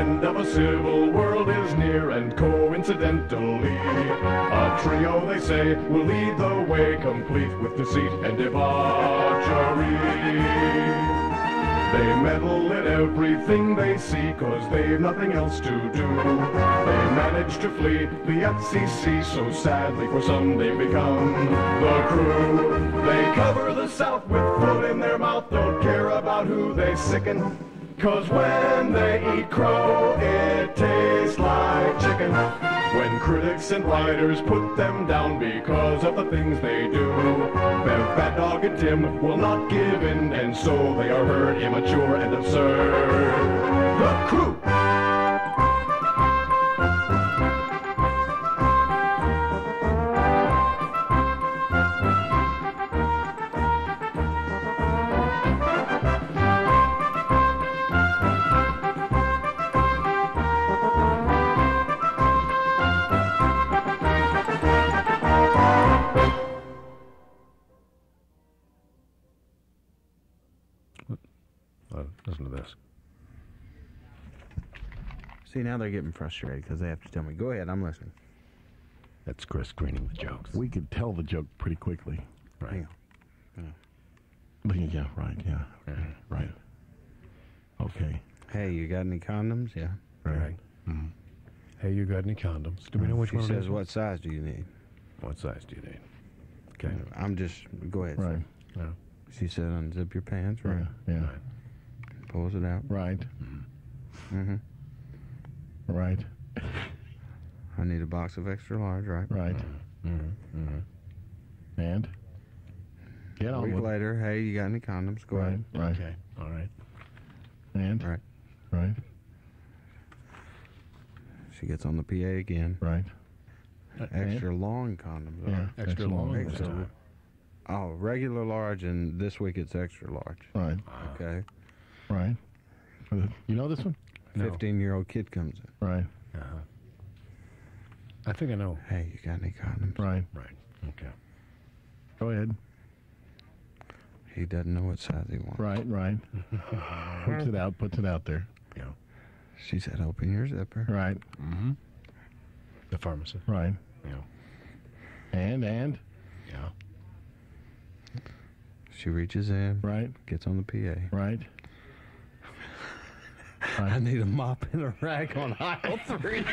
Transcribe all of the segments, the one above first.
end of a civil world is near, and coincidentally, a trio, they say, will lead the way, complete with deceit and debauchery. They meddle in everything they see, 'cause they've nothing else to do. They manage to flee the FCC, so sadly for some they've become the crew. They cover the South with foot in their mouth, don't care about who they sicken, 'cause when they eat crow, it tastes like chicken. When critics and writers put them down because of the things they do, Bev, Fat Dog, and Tim will not give in, and so they are heard immature and absurd. The Crew! Listen to this. See, now they're getting frustrated because they have to tell me, go ahead, I'm listening. That's Chris screening the jokes. We could tell the joke pretty quickly. Right. Yeah, right, yeah. Right. Okay. Hey, you got any condoms? Yeah. Right. Mm-hmm. Hey, you got any condoms? Do we know which She one it says, is? what size do you need? What size do you need? Okay. I'm just, go ahead. Right. Yeah. She said, unzip your pants, right? Yeah. Right. Pulls it out. Right. Mm-hmm. Right. I need a box of extra large, right? Right. And? Get A on week with it. later, hey, you got any condoms? Go ahead. Right. Okay. All right. And? Right. Right. She gets on the PA again. Right. Extra long condoms. Yeah. Extra long this Extra. time. Oh, regular large, and this week it's extra large. Right. Okay. Right. You know this one? No. 15-year-old kid comes in. Right. Uh-huh. I think I know. Hey, you got any condoms? Right. Right. Okay. Go ahead. He doesn't know what size he wants. Right. Right. Puts it out there. Yeah. She said, open your zipper. Right. Mm-hmm. The pharmacist. Right. Yeah. And? Yeah. She reaches in. Right. Gets on the PA. Right. I need a mop and a rag on aisle 3.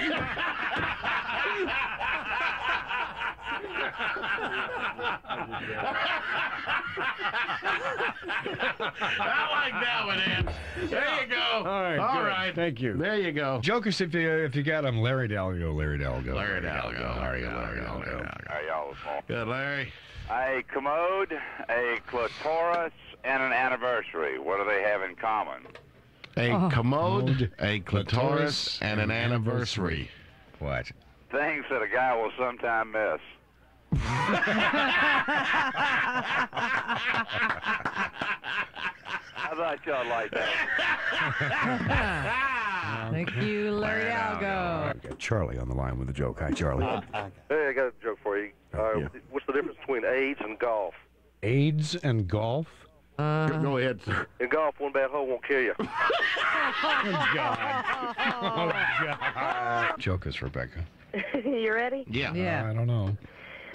I like that one, Ann. There you go. All right. All good. right. Thank you. There you go. Jokers, if you got them, Larry Dell, go. Larry Dell, go. Larry Dell, go. Larry Dell, go. How y'all this morning? Good, Larry. A commode, a clitoris, and an anniversary. What do they have in common? A commode, a clitoris, and an anniversary. What? Things that a guy will sometime miss. I thought y'all liked that. Thank you, Larry Algo. I've got Charlie on the line with a joke. Hi, Charlie. Hey, I got a joke for you. Yeah. What's the difference between AIDS and golf? AIDS and golf? Go ahead, sir. In golf, one bad hole won't kill you. Oh, God. Jokers, Rebecca. You ready? Yeah. Yeah. I don't know.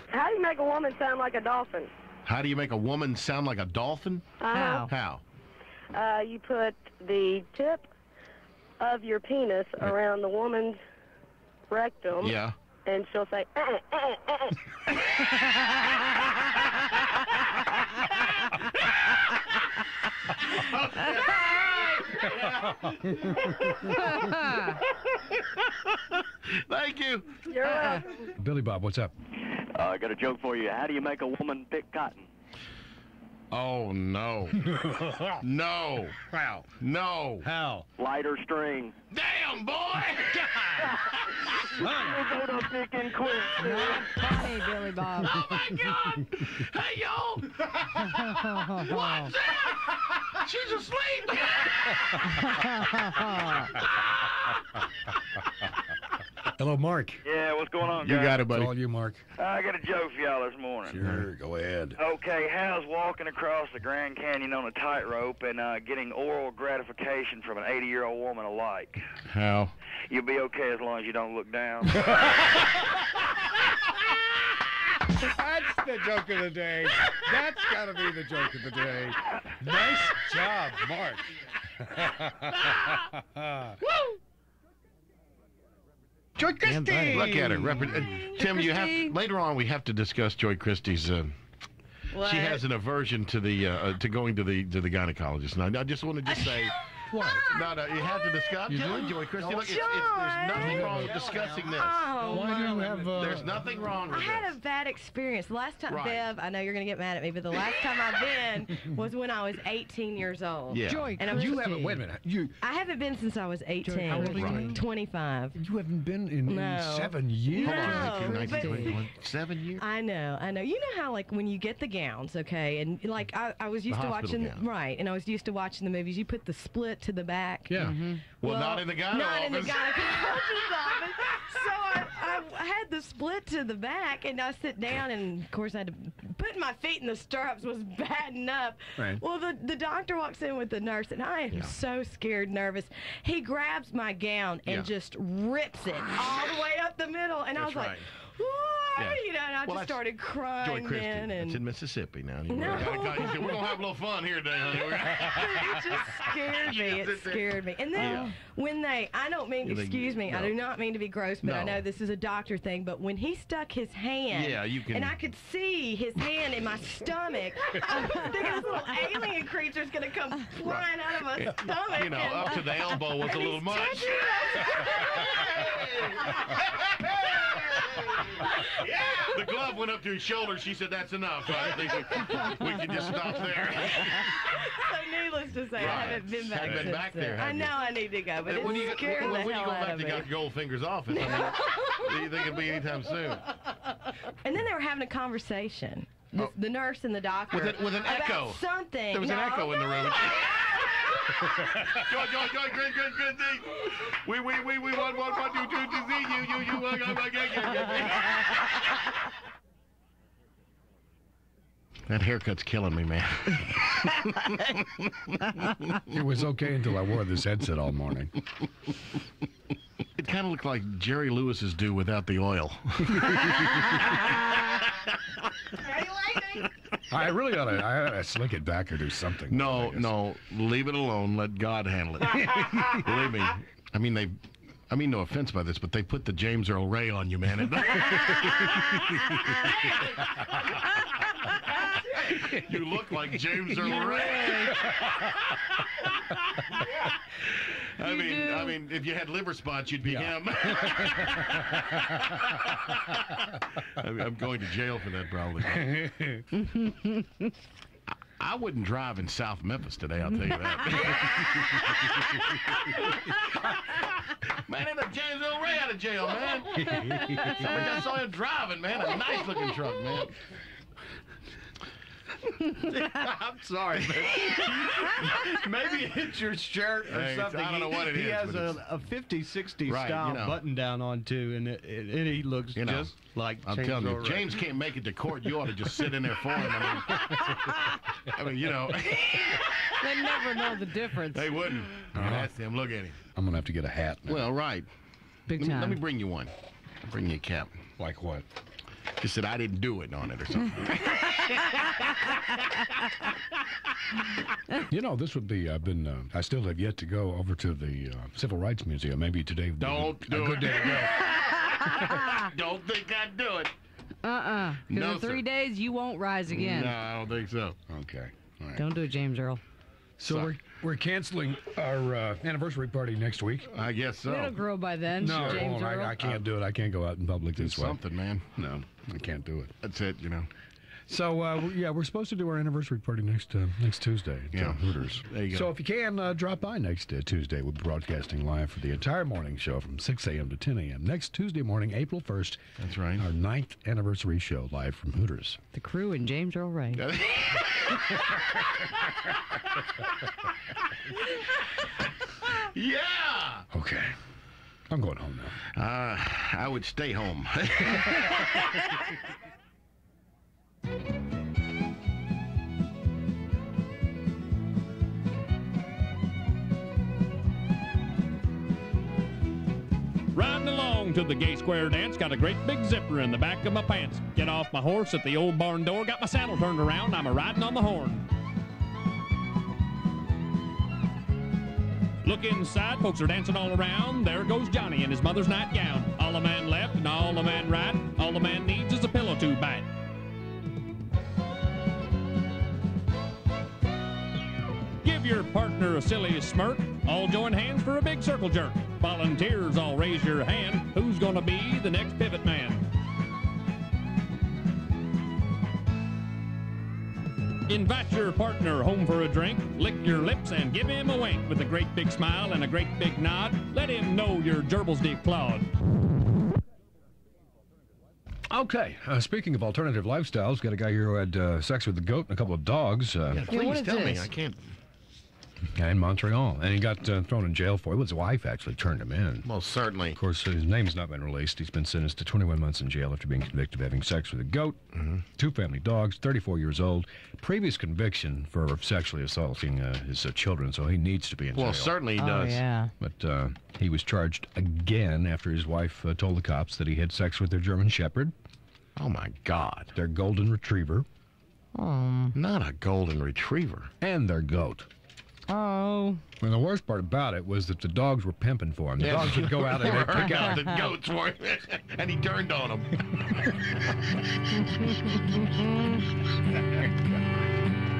How do you make a woman sound like a dolphin? How do you make a woman sound like a dolphin? How? How? You put the tip of your penis around the woman's rectum, Yeah. and she'll say, Thank you. You're welcome. Billy Bob, what's up? I got a joke for you. How do you make a woman pick cotton? Oh, no. No. How? No. How? Lighter string. Damn, boy! Go to pick and quit. Not funny, Billy Bob. Oh, my God! Hey, y'all! What's that? She's asleep! Hello, Mark. Yeah, what's What's going on, You guys? got it, buddy. It's all you, Mark. I got a joke for y'all this morning. Sure, go ahead. Okay, how's walking across the Grand Canyon on a tightrope and getting oral gratification from an 80-year-old woman alike? How? You'll be okay as long as you don't look down. That's the joke of the day. That's got to be the joke of the day. Nice job, Mark. Woo! Joy Christie! Look at her. Tim, you have later on. We have to discuss Joy Christie's. She has an aversion to the to going to the gynecologist. And I just wanted to say. What? No, you have to discuss. Joy Christie. Look, there's nothing wrong with discussing this. Why do you have... There's nothing wrong with I had a bad experience. Last time, Right. Bev, I know you're going to get mad at me, but the last time I've been was when I was 18 years old. Yeah. Joy, And I'm you just- haven't... Wait a minute. I haven't been since I was 18. How old are you? Right. 25. You haven't been in No. 7 years? Hold on, No, 1921, 7 years. I know. You know how, like, when you get the gowns, okay, and, like, I was used to hospital watching... gown. Right, and I was used to watching the movies. You put the split to the back. Yeah. Well, not in the gyno Not in the office. gynecologist's office. So I had the split to the back, and I sit down, and of course I had to put my feet in the stirrups was bad enough. Right. Well, the doctor walks in with the nurse, and I am so scared, nervous. He grabs my gown and Yeah. just rips it all the way up the middle, and I was That's like, right. "What?" Yeah. You know, and I Well, just that's started Joy crying Christie. then, It's in and Mississippi now. No. You said, we're gonna have a little fun here today, honey. it just scared me. It scared me. And then when I don't mean, excuse me, I do not mean to be gross, but I No. know this is a doctor thing, but when he stuck his hand, Yeah, you can- and I could see his hand in my stomach, I'm thinking this little alien creature's going to come flying out of my stomach. You know, up to the elbow was a little much. The glove went up to his shoulder. She said, "That's enough. I think we can just stop there." So needless to say, I haven't been back Haven't been since back then. there, I have know you? I need to go, but When it's you scaring the go hell out back of to me. Dr. Goldfinger's office? I mean, do you think it'll be anytime soon? And then they were having a conversation. The nurse and the doctor. With an about echo. Something. There was an No. echo in the room. Joy, good thing. We want you to see you. That haircut's killing me, man. It was okay until I wore this headset all morning. It kind of looked like Jerry Lewis's do without the oil. I really ought to slick it back or do something. No, leave it alone. Let God handle it. Believe me. I mean, no offense by this, but they put the James Earl Ray on you, man. You look like James Earl Ray. I mean, if you had liver spots, you'd be him. I'm going to jail for that, probably. I wouldn't drive in South Memphis today, I'll tell you that. Man, end up James Earl Ray out of jail, man. I saw him driving, man. A nice-looking truck, man. I'm sorry, man. Maybe it's your shirt or Hey, something. I don't know what it he is, has but a 50s, 60s Right, style you know. button down on too, and he looks just like I'm James telling you, Earl Ray. James can't make it to court. You ought to just sit in there for him. I mean, you know. They never know the difference. They wouldn't. That's him. Look at him. I'm going to have to get a hat now. Well, right. Big Let time. me bring you one. Bring you a cap. Like what? Just said I didn't do it on it or something. You know, this would be, I still have yet to go over to the Civil Rights Museum. Maybe today would be Don't a do good it. day to go. Don't think I'd do it. Because No, in 3 sir. days you won't rise again. No, I don't think so. Okay. All right. Don't do it, James Earl. So we're canceling our anniversary party next week. I guess so. It'll grow by then, No, James Earl. I can't do it. I can't go out in public this way. Something, man. No, I can't do it. That's it, you know. So, we're supposed to do our anniversary party next Tuesday at Hooters. There you go. So if you can, drop by next Tuesday. We'll be broadcasting live for the entire morning show from 6 a.m. to 10 a.m. Next Tuesday morning, April 1st. That's right. Our 9th anniversary show live from Hooters. The crew and James Earl Ray. Yeah! Okay. I'm going home now. I would stay home. Riding along to the gay square dance, got a great big zipper in the back of my pants. Get off my horse at the old barn door, got my saddle turned around, I'm a-riding on the horn. Look inside, folks are dancing all around. There goes Johnny in his mother's nightgown. All a man left and all a man right. All a man needs is a pillow to bite. Give your partner a silly smirk. All join hands for a big circle jerk. Volunteers, all raise your hand. Who's gonna be the next pivot man? Invite your partner home for a drink. Lick your lips and give him a wink with a great big smile and a great big nod. Let him know your gerbils declawed. Okay, speaking of alternative lifestyles, got a guy here who had sex with a goat and a couple of dogs. Please tell me. I can't. In Montreal, and he got thrown in jail for it. His wife actually turned him in. Most certainly. Of course, his name's not been released. He's been sentenced to 21 months in jail after being convicted of having sex with a goat, 2 family dogs, 34 years old, previous conviction for sexually assaulting his children, so he needs to be in jail. Well, certainly he does. Yeah. But he was charged again after his wife told the cops that he had sex with their German Shepherd. Oh, my God. Their golden retriever. Not a golden retriever. And their goat. Oh. And the worst part about it was that the dogs were pimping for him. The dogs would go out and they'd pick out the goats for him, and he turned on them.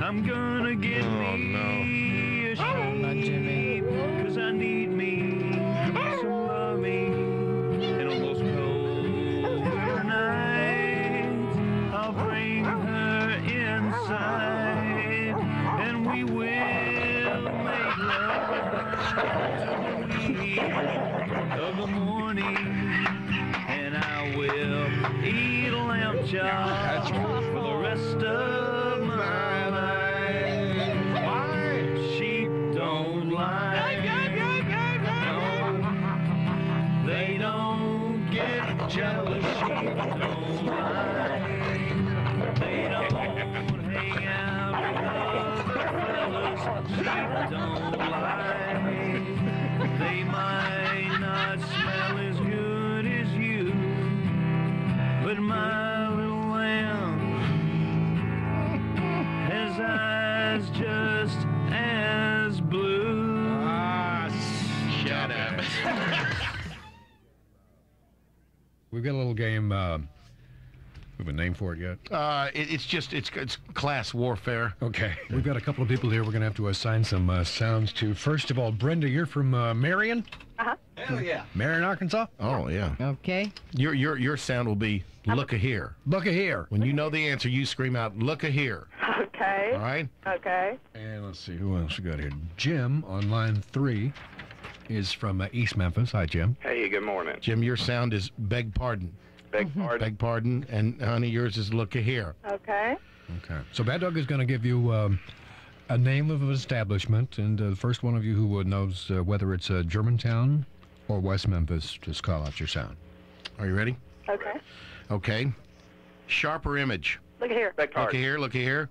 I'm gonna get me a sheep, 'cause I need me some loving. And on those cold nights, I'll bring her inside, and we will make love of the morning, and I will eat lamb chops for the rest of my life. Why? Sheep don't lie. No, they don't get jealous. Sheep don't lie. They don't hang out with other fellas. Sheep don't lie. They might not smell as good as you, but my little lamb has eyes just as blue. Shut up. We've got a little game. We have a name for it yet? It's class warfare. Okay. We've got a couple of people here we're going to have to assign some sounds to. First of all, Brenda, you're from Marion? Uh-huh. Hell yeah. Marion, Arkansas? Oh, yeah. Okay. Your sound will be, look-a here. Look-a here. When you know the answer, you scream out, look-a here. Okay. All right? Okay. And let's see, who else we got here? Jim on line 3 is from East Memphis. Hi, Jim. Hey, good morning. Jim, your sound is beg pardon. Beg pardon. Beg pardon. And, honey, yours is look-a here. Okay. Okay. So Bad Dog is going to give you a name of an establishment, and the first one of you who knows whether it's Germantown or West Memphis, just call out your sound. Are you ready? Okay. Okay. Sharper image. Look at here. Beg Look pardon. here, look here.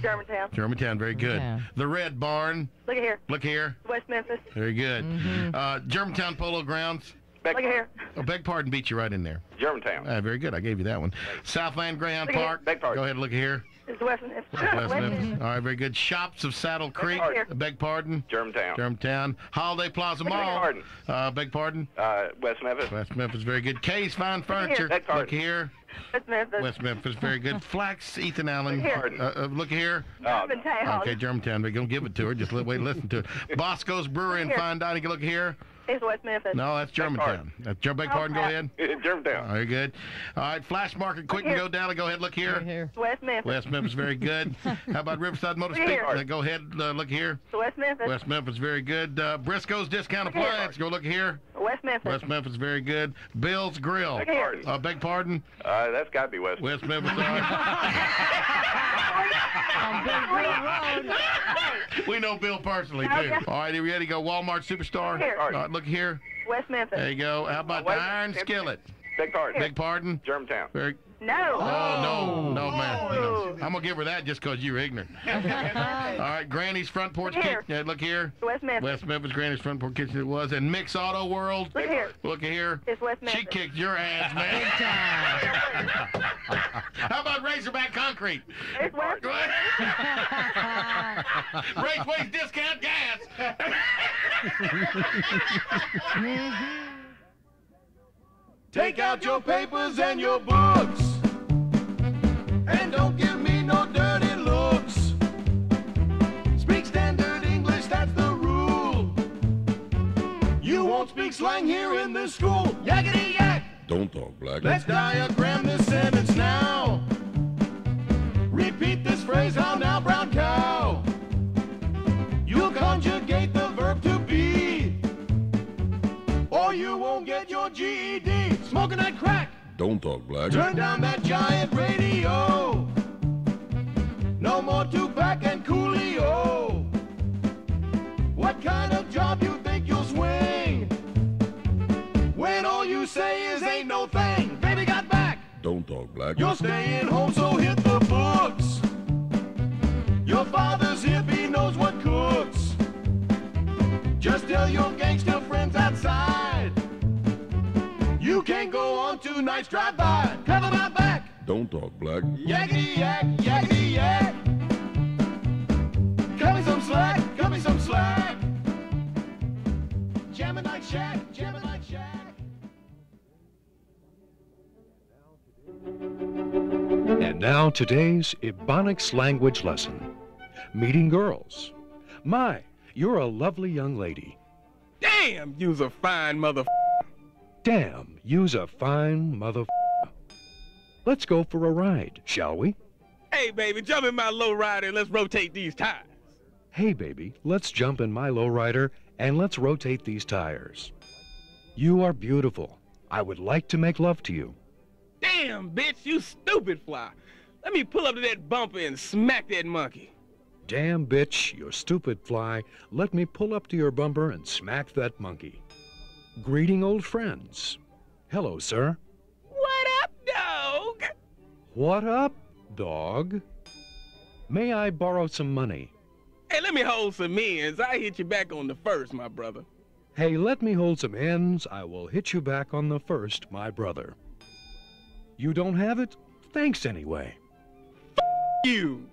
Germantown. Germantown, very good. Yeah. The Red Barn. Look at here. Look here. West Memphis. Very good. Germantown Polo Grounds. Beg Look at pardon. here. Oh, beg pardon beat you right in there. Germantown. Very good. I gave you that one. Southland Greyhound Look here. Park. Beg pardon. Go ahead and look here. It's West Memphis. West Memphis. All right, very good. Shops of Saddle Creek. pardon. Beg pardon. Germantown. Germantown. Holiday Plaza Beg Mall. pardon. Beg pardon. West Memphis. West Memphis, very good. Kay's Fine Furniture. Beg pardon. Look here. West Memphis. West Memphis, very good. Flax, Ethan Allen. Look here. Look here. Germantown. Okay, Germantown. We're going to give it to her. Just wait and listen to it. Bosco's Brewery and Here. Fine Dining. Look here. It's West Memphis. No, that's Germantown. Beg pardon. Go ahead. Germantown. Very good. All right, Flash Market, Quick and Go Down. Go ahead. Look here. West Memphis. West Memphis, very good. How about Riverside Motor Look here. Speed? Go ahead. Look here. West Memphis. West Memphis, very good. Briscoe's Discount Look here. Appliance. Go look here. West Memphis. West Memphis, very good. Bill's Grill. Beg pardon. Beg pardon? That's got to be West. West Memphis. All right. We know Bill personally, too. Okay. All right, are you ready to go? Walmart Superstar? Here. All right, look here. West Memphis. There you go. How about the Iron Skillet? Beg pardon. Beg pardon? Germantown. Very. No. Oh, no, man. I'm going to give her that just because you're ignorant. All right, Granny's Front Porch Kitchen. Look here. West Memphis. West Memphis, Granny's Front Porch Kitchen it was. And Mix Auto World. Look here. Look here. It's West Memphis. She kicked your ass, man. How about Razorback Concrete? It's West Raceways Discount Gas. Take out your papers and your books, and don't give me no dirty looks. Speak standard English, that's the rule. You won't speak slang here in this school. Yakety yak. Don't talk black. Let's diagram this sentence now. Repeat this phrase, how now, brown cow. You'll conjugate the verb to be, or you won't get your GED. Smoking that crack. Don't talk black. Turn down that giant radio. No more Tupac and Coolio. What kind of job you think you'll swing when all you say is ain't no thing? Baby got back. Don't talk black. You're staying home, so hit the books. Your father's hip, he knows what cooks. Just tell your gangster friends outside you can't go on tonight's drive-by. Cover my back. Don't talk black. Yakety yak, yakety yak. Cut me some slack, cut me some slack. Jamming like Shaq, jamming like Shaq. And now today's Ebonics language lesson. Meeting girls. My, you're a lovely young lady. Damn, you's a fine mother. Damn, you's a fine mother. Let's go for a ride, shall we? Hey, baby, jump in my lowrider and let's rotate these tires. Hey, baby, let's jump in my lowrider and let's rotate these tires. You are beautiful. I would like to make love to you. Damn, bitch, you stupid fly. Let me pull up to that bumper and smack that monkey. Damn, bitch, you stupid fly. Let me pull up to your bumper and smack that monkey. Greeting old friends. Hello, sir. What up, dog? What up, dog? May I borrow some money? Hey, let me hold some ends. I hit you back on the first, my brother. Hey, let me hold some ends. I will hit you back on the first, my brother. You don't have it? Thanks anyway. You.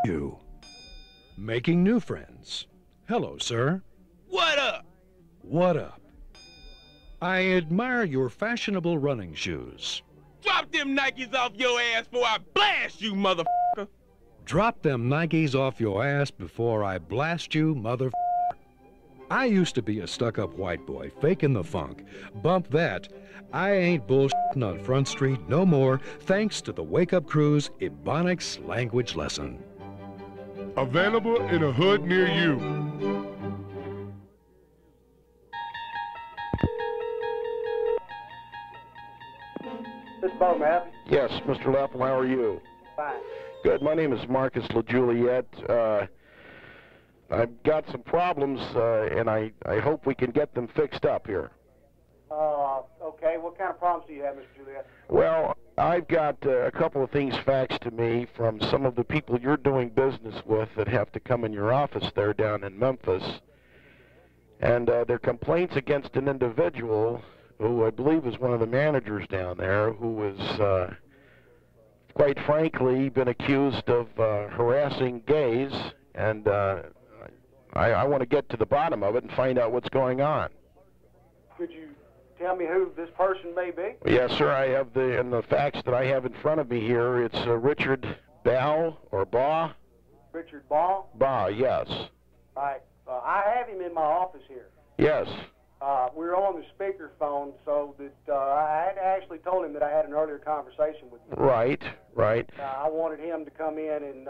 You. Making new friends. Hello, sir. What up? What up? I admire your fashionable running shoes. Drop them Nikes off your ass before I blast you, motherfucker. Drop them Nikes off your ass before I blast you, motherfucker. I used to be a stuck-up white boy, faking the funk. Bump that. I ain't bullshitting on Front Street no more, thanks to the Wake Up Crew's Ebonics language lesson. Available in a hood near you. This is Bo, Matt. Yes, Mr. Leffel, how are you? Fine. Good. My name is Marcus LaJuliette. I've got some problems, and I hope we can get them fixed up here. Okay. What kind of problems do you have, Mr. Juliet? Well, I've got a couple of things faxed to me from some of the people you're doing business with that have to come in your office there down in Memphis. And they're complaints against an individual who I believe is one of the managers down there who is, quite frankly, been accused of harassing gays. And I want to get to the bottom of it and find out what's going on. Could you tell me who this person may be? Yes, sir. I have in the fax that I have in front of me here. It's Richard Ball or Baugh. Richard Ball? Baugh, yes. All right. I have him in my office here. Yes. We're on the speakerphone, so that I had actually told him that I had an earlier conversation with him. Right, right. I wanted him to come in and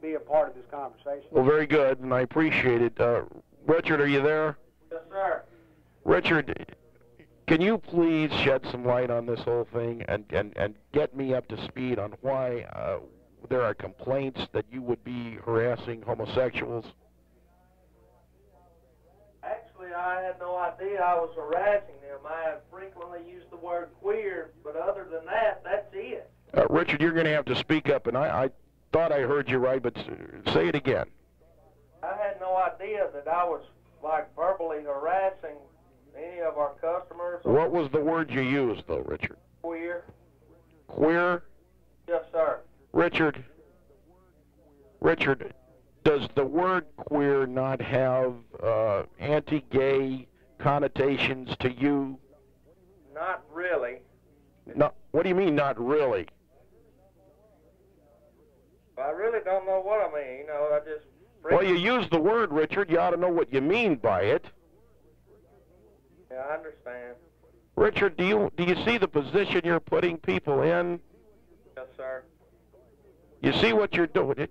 be a part of this conversation. Well, very good, and I appreciate it. Richard, are you there? Yes, sir. Richard, can you please shed some light on this whole thing and get me up to speed on why there are complaints that you would be harassing homosexuals? Actually, I had no idea I was harassing them. I have frequently used the word queer, but other than that, that's it. Richard, you're going to have to speak up, and I thought I heard you right, but say it again. I had no idea that I was, like, verbally harassing any of our customers. What was the word you used, though, Richard? Queer. Queer? Yes, sir. Richard, does the word queer not have anti-gay connotations to you? Not really. No, what do you mean, not really? I really don't know what I mean. You know, I just... Well, you use the word, Richard. You ought to know what you mean by it. Yeah, I understand. Richard, do you see the position you're putting people in? Yes, sir. You see what you're doing?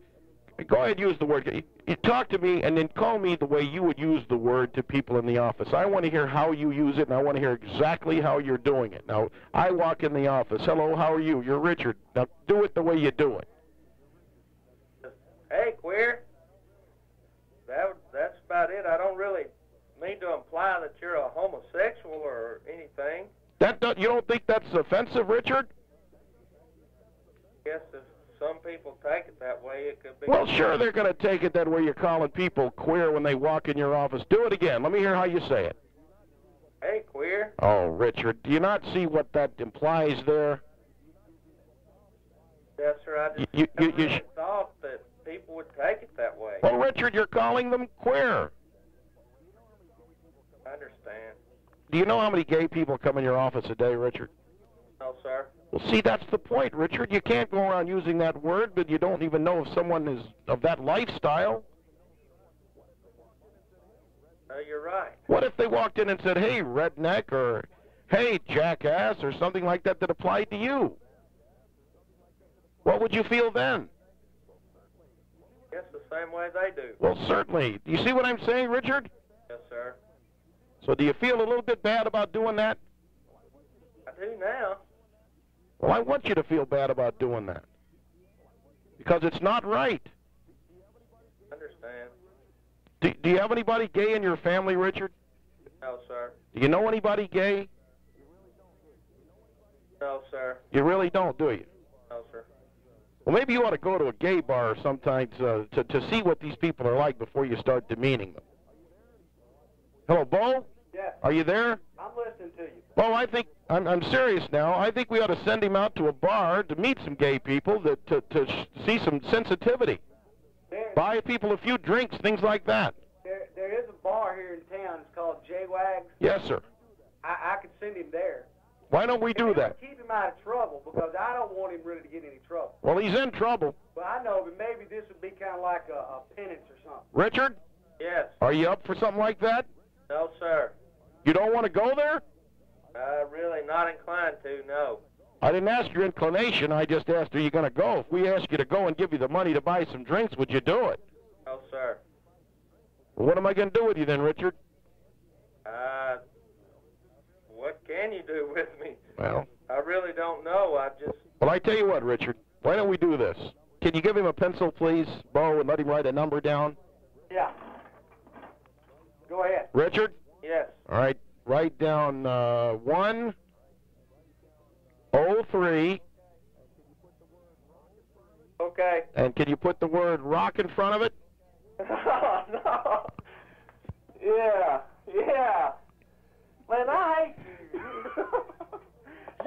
Go ahead and use the word. You talk to me and then call me the way you would use the word to people in the office. I want to hear how you use it, and I want to hear exactly how you're doing it. Now, I walk in the office. Hello, how are you? You're Richard. Now, do it the way you do it. Hey, queer. That's about it. I don't really mean to imply that you're a homosexual or anything. You don't think that's offensive, Richard? Yes, if some people take it that way, it could be. Well, sure, they're going to take it that way. You're calling people queer when they walk in your office. Do it again. Let me hear how you say it. Hey, queer. Oh, Richard, do you not see what that implies there? Yes, sir. I just you thought that people would take it that way. Well, Richard, you're calling them queer. I understand. Do you know how many gay people come in your office a day, Richard? No, sir. Well, see, that's the point, Richard. You can't go around using that word, but you don't even know if someone is of that lifestyle. No, you're right. What if they walked in and said, hey, redneck, or hey, jackass, or something like that that applied to you? What would you feel then? Yes, the same way they do. Well, certainly. Do you see what I'm saying, Richard? Yes, sir. So do you feel a little bit bad about doing that? I do now. Well, I want you to feel bad about doing that. Because it's not right. I understand. Do you have anybody gay in your family, Richard? No, sir. Do you know anybody gay? No, sir. You really don't, do you? No, sir. Well, maybe you ought to go to a gay bar sometimes to see what these people are like before you start demeaning them. Hello, Bo? Yeah. Are you there? I'm listening to you. Well, I think, I'm serious now, I think we ought to send him out to a bar to meet some gay people to see some sensitivity. Buy people a few drinks, things like that. There is a bar here in town. It's called J-Wags. Yes, sir. I could send him there. Why don't we do that? Keep him out of trouble, because I don't want him really to get any trouble. Well, he's in trouble. Well, I know, but maybe this would be kind of like a penance or something. Richard? Yes. Are you up for something like that? No, sir. You don't want to go there? Really not inclined to, no. I didn't ask your inclination. I just asked, are you going to go? If we ask you to go and give you the money to buy some drinks, would you do it? No, sir. Well, what am I going to do with you then, Richard? What can you do with me? Well, I really don't know. Well, I tell you what, Richard. Why don't we do this? Can you give him a pencil, please, Bo, and let him write a number down? Yeah. Go ahead. Richard? Yes. All right. Write down 103. Okay. And can you put the word rock in front of it? Oh, no. Yeah. Yeah. Man, I hate you. It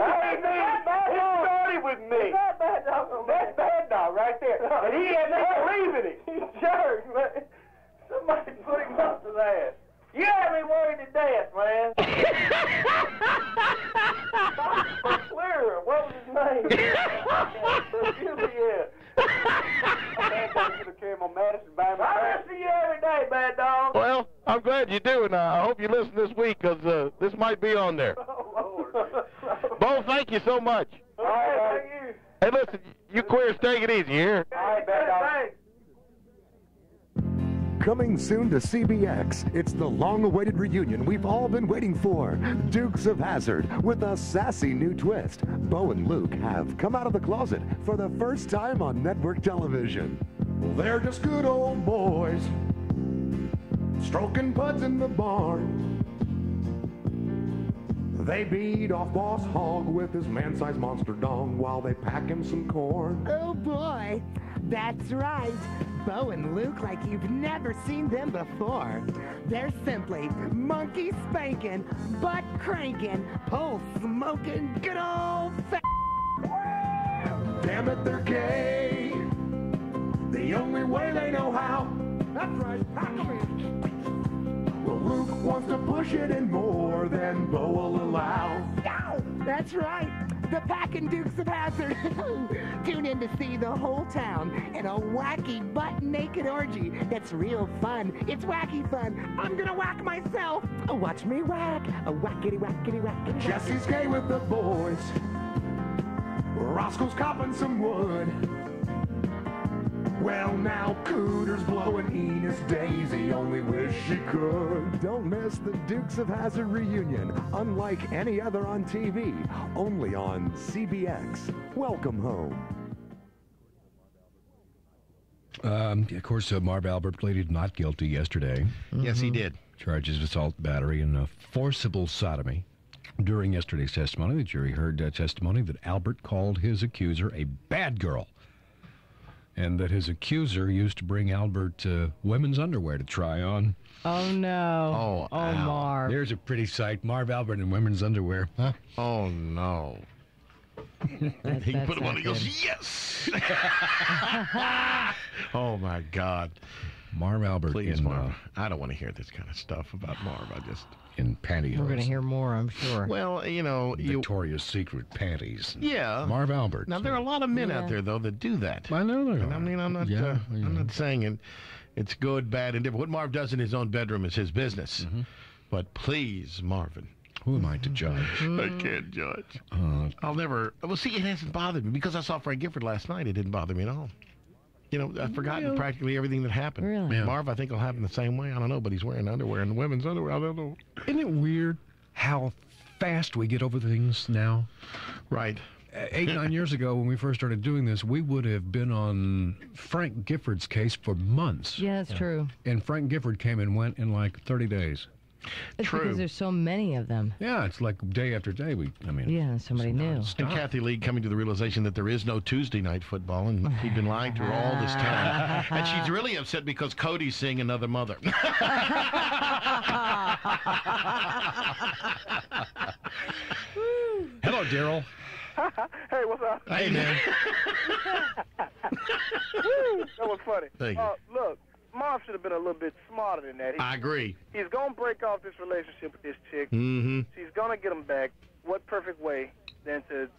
started with me. That's bad dog. That's bad dog right there. And he had me believing it. He's jerk, man. Somebody put him up to that. You had me worried to death, man. Clear. What was his name? I listen to you every day, bad dog. Well, I'm glad you do, and I hope you listen this week, because this might be on there. Oh, Lord. Bo, thank you so much. All right, thank you. Hey, listen, you queers, take it easy here. All right, bad dog. Coming soon to CBX, it's the long-awaited reunion we've all been waiting for. Dukes of Hazzard with a sassy new twist. Bo and Luke have come out of the closet for the first time on network television. They're just good old boys, stroking puds in the barn. They beat off Boss Hogg with his man-sized monster dong while they pack him some corn. Oh boy, that's right. Bo and Luke like you've never seen them before. They're simply monkey spanking, butt cranking, pole smoking, good old Damn it, they're gay. The only way they know how. That's right, pack 'em in. Well, Luke wants to push it in more than Bo will allow. That's right. The Packin' Dukes of Hazzard. Tune in to see the whole town in a wacky butt-naked orgy that's real fun. It's wacky fun. I'm gonna whack myself. Watch me whack. A whackity whackity whackity. Jesse's gay with the boys. Roscoe's copping some wood. Well, now Cooter's blowing Enos Daisy, only wish she could. Don't miss the Dukes of Hazzard reunion, unlike any other on TV, only on CBX. Welcome home. Of course, Marv Albert pleaded not guilty yesterday. Yes, he did. Charges of assault, battery, and forcible sodomy. During yesterday's testimony, the jury heard testimony that Albert called his accuser a bad girl, and that his accuser used to bring Albert women's underwear to try on. Oh, no. Oh, Marv. There's a pretty sight. Marv Albert in women's underwear. Huh? Oh, no. He put him on and he goes, yes! Oh, my God. Marv Albert. Please, Marv. I don't want to hear this kind of stuff about Marv. I just... In pantyhose. We're going to hear more, I'm sure. Well, you know... Victoria's Secret panties. Yeah. Marv Albert. Now, there are a lot of men out there, though, that do that. I know there are. I mean, I'm not saying it's good, bad, and different. What Marv does in his own bedroom is his business. But please, Marvin. Who am I to judge? I can't judge. I'll never... Well, see, it hasn't bothered me. Because I saw Frank Gifford last night, it didn't bother me at all. You know, I've forgotten practically everything that happened. Really? Yeah. Marv, I think, will happen the same way. I don't know, but he's wearing underwear and women's underwear. I don't know. Isn't it weird how fast we get over things now? Right. 8-9 years ago, when we first started doing this, we would have been on Frank Gifford's case for months. Yeah, that's true. And Frank Gifford came and went in like 30 days. It's because there's so many of them. Yeah, it's like day after day. Yeah, somebody new. And Kathy Lee coming to the realization that there is no Tuesday night football, and he'd been lying to her all this time. And she's really upset because Cody's seeing another mother. Hello, Daryl. Hey, what's up? Hey, man. Woo, that was funny. Thank you. Look, Marv should have been a little bit smarter than that. I agree. He's going to break off this relationship with this chick. Mm-hmm. She's going to get him back. What perfect way than to,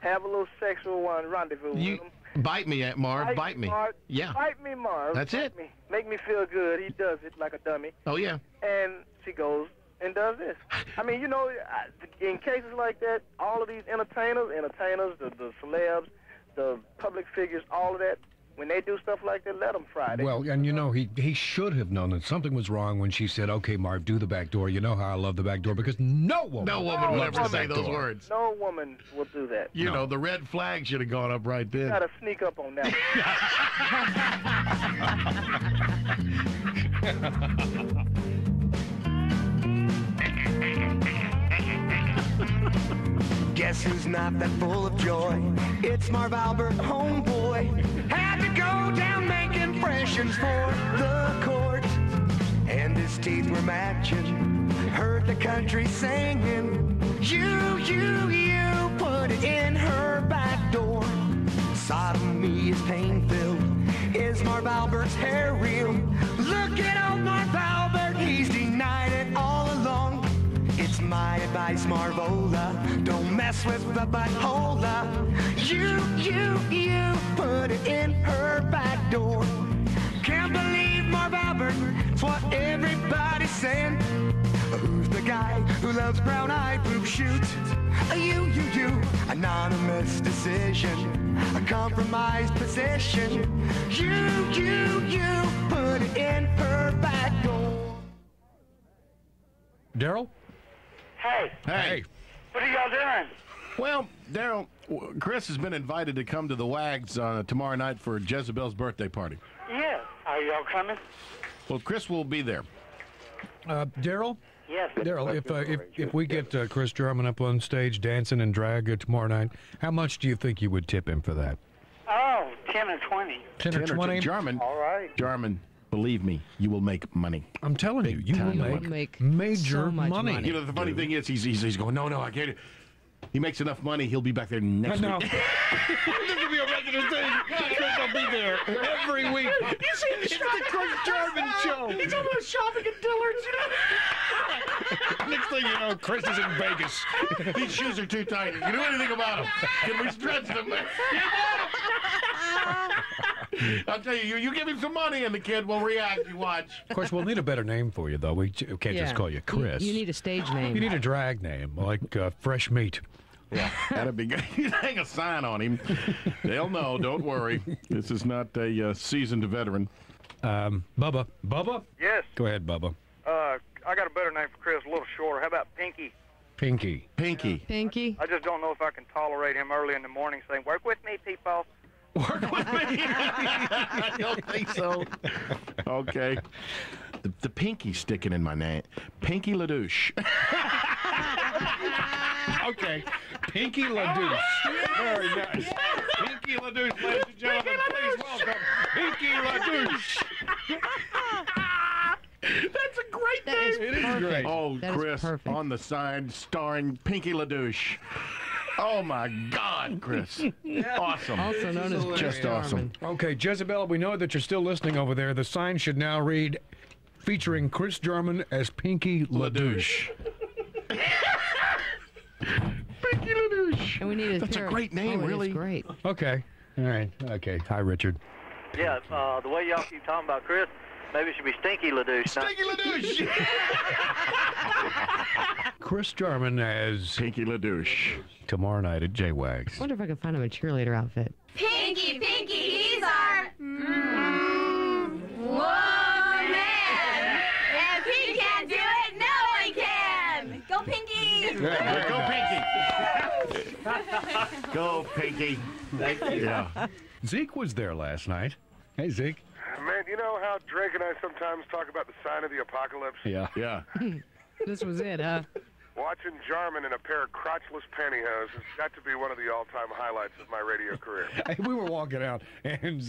have a little sexual rendezvous with him. Bite me, Marv. Bite me. Marv. Yeah. Bite me, Marv. That's Bite it. Me. Make me feel good. He does it like a dummy. Oh, yeah. And she goes and does this. I mean, in cases like that, all of these entertainers, the celebs, the public figures, all of that, when they do stuff like that, let them fry. Well, and he should have known that something was wrong when she said, "Okay, Marv, do the back door." You know how I love the back door, because no woman will ever loves the say back those door. words. No woman will do that. You know, the red flag should have gone up right then. Got to sneak up on that. Guess who's not that full of joy? It's Marv Albert, homeboy. Had to go down making impressions for the court. And his teeth were matching. Heard the country singing. You put it in her back door. Sodomy is pain-filled. Is Marv Albert's hair real? Look at old Marv Albert, he's denied it all along. It's my advice, Marvola, don't mess with the butthola. You put it in her back door. Can't believe Marv Albert, it's what everybody's saying. Who's the guy who loves brown-eyed poop shoots? You, anonymous decision, a compromised position. You, put it in her back door. Daryl? Hey. Hey. What are y'all doing? Well, Daryl, Chris has been invited to come to the Wags tomorrow night for Jezebel's birthday party. Yeah. Are y'all coming? Well, Chris will be there. Daryl? Yes. Daryl, if we get Chris German up on stage dancing and drag tomorrow night, how much do you think you would tip him for that? Oh, 10 or 20. 10 or 20? Jarman. All right. Jarman, believe me, you will make money. I'm telling you, you will make major so much money. You know, the funny thing is, he's going, no, I can't. He makes enough money, he'll be back there next week. This will be a regular thing. Chris will be there every week. You see It's the Chris German show. He's almost shopping at Dillard's, Next thing you know, Chris is in Vegas. These shoes are too tight. You know anything about them? Can we stretch them? I'll tell you, you give him some money and the kid will react. You watch. Of course, we'll need a better name for you, though. We can't just call you Chris. You need a stage name. You need a drag name, like Fresh Meat. Yeah, that'd be good. You hang a sign on him. They'll know. Don't worry. This is not a seasoned veteran. Bubba. Bubba? Yes. Go ahead, Bubba. I got a better name for Chris, a little shorter. How about Pinky? Pinky. Pinky? I just don't know if I can tolerate him early in the morning saying, "Work with me, people." Work with me? I don't think so. Okay. The pinky sticking in my name. Pinky LaDouche. Okay. Pinky LaDouche. Very nice. Pinky LaDouche, ladies and gentlemen. Please welcome Pinky LaDouche. That's a great name. It is great. Oh, That is Chris, perfect. on the sign starring Pinky LaDouche. Oh, my God, Chris. Awesome. Also known as Just awesome. Okay, Jezebel, we know that you're still listening over there. The sign should now read, featuring Chris German as Pinky LaDouche. Pinky LaDouche. And we need That's a great name, really. Great. Okay. All right. Okay. Hi, Richard. Yeah, the way y'all keep talking about Chris, maybe it should be Stinky LaDouche. Stinky LaDouche. Chris German as Pinky LaDouche. Tomorrow night at J-Wags. I wonder if I can find him a cheerleader outfit. Pinky, he's our woman. If he can't do it, no one can. Go Pinky. Go Pinky. Go Pinky. Thank you. Yeah. Zeke was there last night. Hey, Zeke. Man, you know how Drake and I sometimes talk about the sign of the apocalypse? Yeah. Yeah. This was it, huh? Watching Jarman in a pair of crotchless pantyhose has got to be one of the all-time highlights of my radio career. We were walking out, and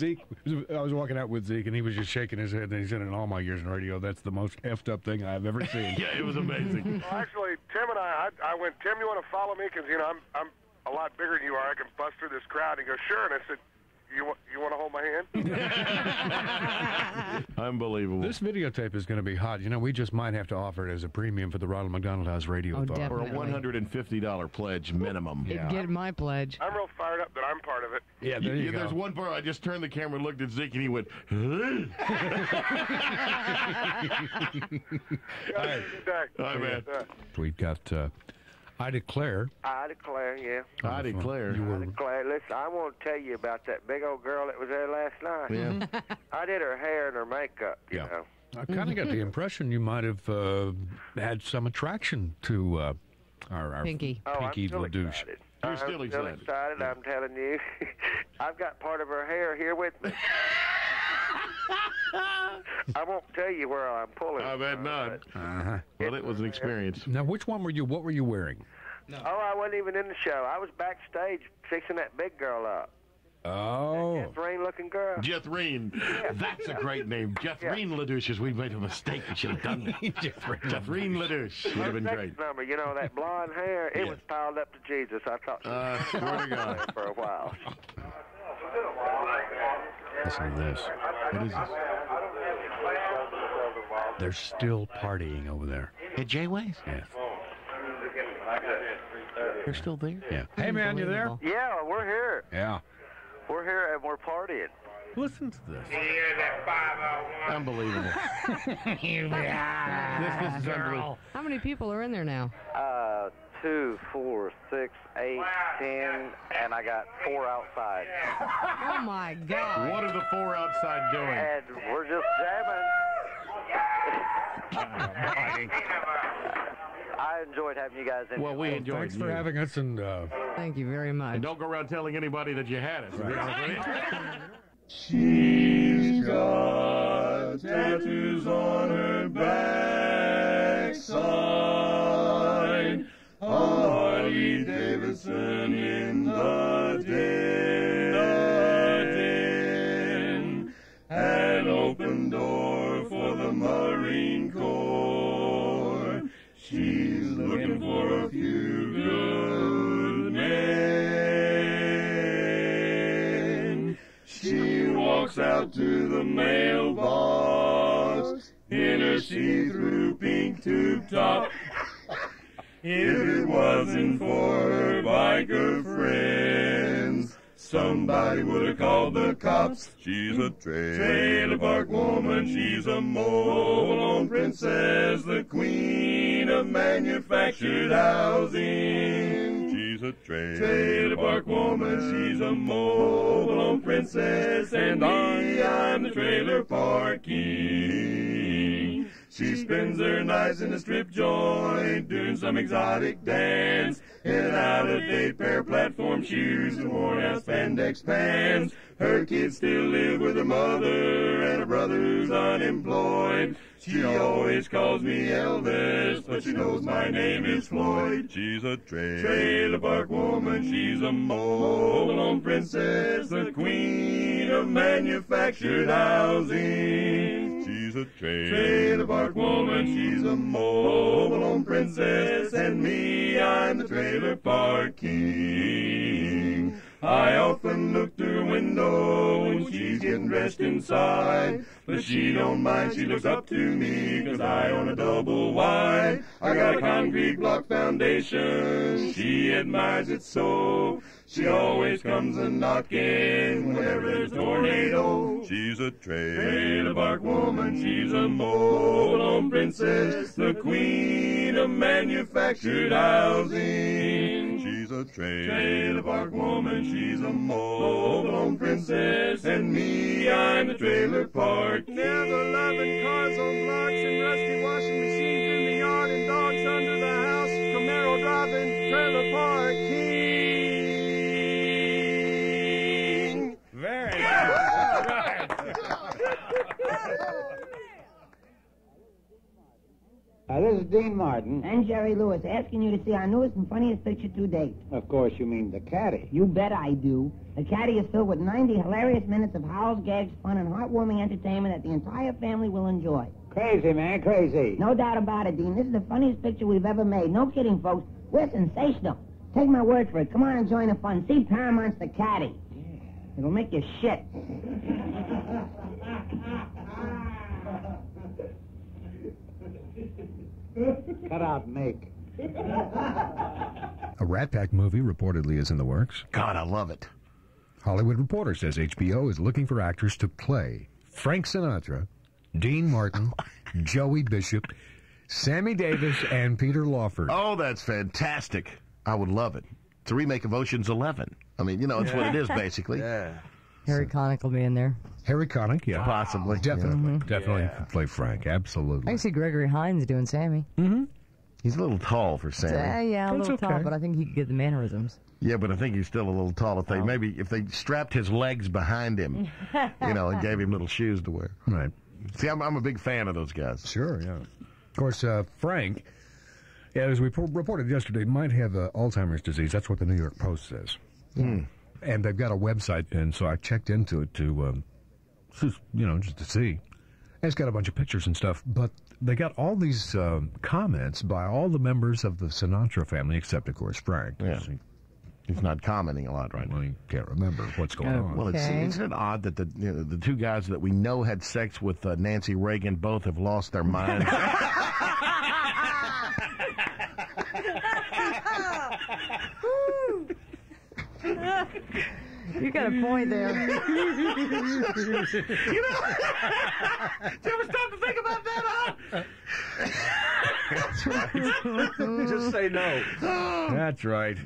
I was walking out with Zeke, and he was just shaking his head, and he said, in all my years in radio, that's the most effed up thing I've ever seen. Yeah, it was amazing. Well, actually, Tim and I went, Tim, you want to follow me? Because, you know, I'm a lot bigger than you are. I can bust through this crowd. He goes, sure. And I said, you want to hold my hand? Unbelievable. This videotape is going to be hot. You know, we just might have to offer it as a premium for the Ronald McDonald House Radio Thought. For a $150 pledge minimum. Get my pledge. I'm real fired up that I'm part of it. Yeah, there you go. There's one part, I just turned the camera and looked at Zeke, and he went, All Hi, man. We've got I Declare. I declare, yeah. I declare. I declare. Listen, I want to tell you about that big old girl that was there last night. Yeah. I did her hair and her makeup, you know. I kind of got the impression you might have had some attraction to our Pinky. I'm still LaDouche. excited. You're still excited. I'm telling you. I've got part of her hair here with me. I won't tell you where I'm pulling. I've had none. Well, it was an experience. Now, which one were you? What were you wearing? Oh, I wasn't even in the show. I was backstage fixing that big girl up. Oh. Jethrain-looking girl. Jethrain. That's a great name. Jethrain LaDouche. We made a mistake. We should have done that. Jethrain LaDouche. Would have been great. Number, you know, that blonde hair, it was piled up to Jesus. I thought swear to God. for a while. Listen to this. What is this? They're still partying over there. At J-Ways? Yes. They're still there? Yeah. Hey, man, you there? Yeah, we're here. Yeah. We're here and we're partying. Listen to this. Unbelievable. This is unbelievable. How many people are in there now? 2, 4, 6, 8, 10, and I got 4 outside. Oh, my God. What are the 4 outside doing? And we're just jamming. I enjoyed having you guys in. Well, we enjoyed Thanks for you. having us, and Thank you very much. And don't go around telling anybody that you had it. To be honest with you. She's got tattoos on her backside. Harley Davidson in the den. An open door for the Marine Corps. She's looking for a few good men. She walks out to the mailbox in her see-through pink tube top. If it wasn't for her biker friends, somebody would have called the cops. She's a trailer park woman, she's a mobile princess, the queen of manufactured housing. She's a trailer park woman, she's a mobile princess, and I'm the trailer park king. She spends her nights in a strip joint, doing some exotic dance, in an out-of-date pair of platform shoes and worn-out spandex pants. Her kids still live with her mother, and her brother who's unemployed. She always calls me Elvis, but she knows my name is Floyd. She's a trailer park woman, she's a mobile princess, the queen of manufactured housing. She's a trailer park woman, she's a mobile princess, and me, I'm the trailer park king. I often look through her window when she's getting dressed inside, but she don't mind, she looks up to me, 'cause I own a double wide. I got a concrete block foundation, she admires it so. She always comes a-knocking whenever there's a tornado. She's a trailer park woman, she's a mobile princess, the queen of manufactured housing. She's a trailer park woman, she's a mobile princess, and me, I'm the trailer park king. Never loving cars on blocks and rusty washing machines in the yard and dogs under the house. Camaro driving trailer park king. Very nice. Right. This is Dean Martin. And Jerry Lewis, asking you to see our newest and funniest picture to date. Of course, you mean the caddy. You bet I do. The caddy is filled with 90 hilarious minutes of howls, gags, fun, and heartwarming entertainment that the entire family will enjoy. Crazy, man, crazy. No doubt about it, Dean. This is the funniest picture we've ever made. No kidding, folks. We're sensational. Take my word for it. Come on and join the fun. See Paramount's The Caddy. Yeah. It'll make you shit. Cut out make. A Rat Pack movie reportedly is in the works. God, I love it. Hollywood Reporter says HBO is looking for actors to play Frank Sinatra, Dean Martin, Joey Bishop, Sammy Davis, and Peter Lawford. Oh, that's fantastic. I would love it. It's a remake of Ocean's 11. I mean, you know, it's what it is, basically. Yeah. Harry Connick will be in there. Harry Connick, yeah. Possibly. Definitely. Yeah. Definitely could play Frank. Absolutely. I can see Gregory Hines doing Sammy. Mm-hmm. He's a little tall for Sammy. Yeah, a little tall, but I think he could get the mannerisms. Yeah, but I think he's still a little tall. If they if they strapped his legs behind him, you know, and gave him little shoes to wear. Right. See, I'm a big fan of those guys. Sure, yeah. Of course, Frank, as we reported yesterday, might have Alzheimer's disease. That's what the New York Post says. Mm. And they've got a website, and so I checked into it to, just to see. And it's got a bunch of pictures and stuff, but they got all these comments by all the members of the Sinatra family, except, of course, Frank. Yeah. He's not commenting a lot right now. Well, he can't remember what's going on. Well, isn't it odd that the two guys that we know had sex with Nancy Reagan both have lost their minds? You got a point there. Did you ever stop to think about that, huh? That's right. Just say no. That's right.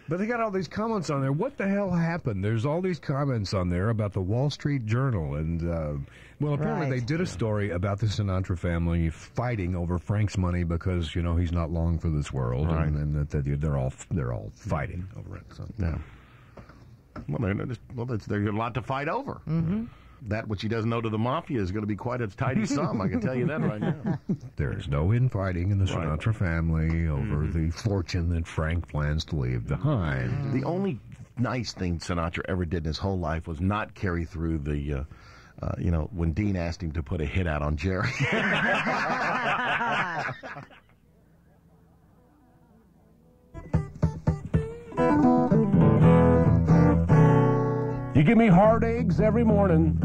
But they got all these comments on there. What the hell happened? There's all these comments on there about the Wall Street Journal. And, well, apparently they did a story about the Sinatra family fighting over Frank's money because, you know, he's not long for this world. Right. And that they're all fighting over it. So. Yeah. Well, there's a lot to fight over. Mm-hmm. That which he doesn't know to the mafia is going to be quite a tidy sum. I can tell you that right now. There's no infighting in the Sinatra family over the fortune that Frank plans to leave behind. The only nice thing Sinatra ever did in his whole life was not carry through the, you know, when Dean asked him to put a hit out on Jerry. You give me hard eggs every morning.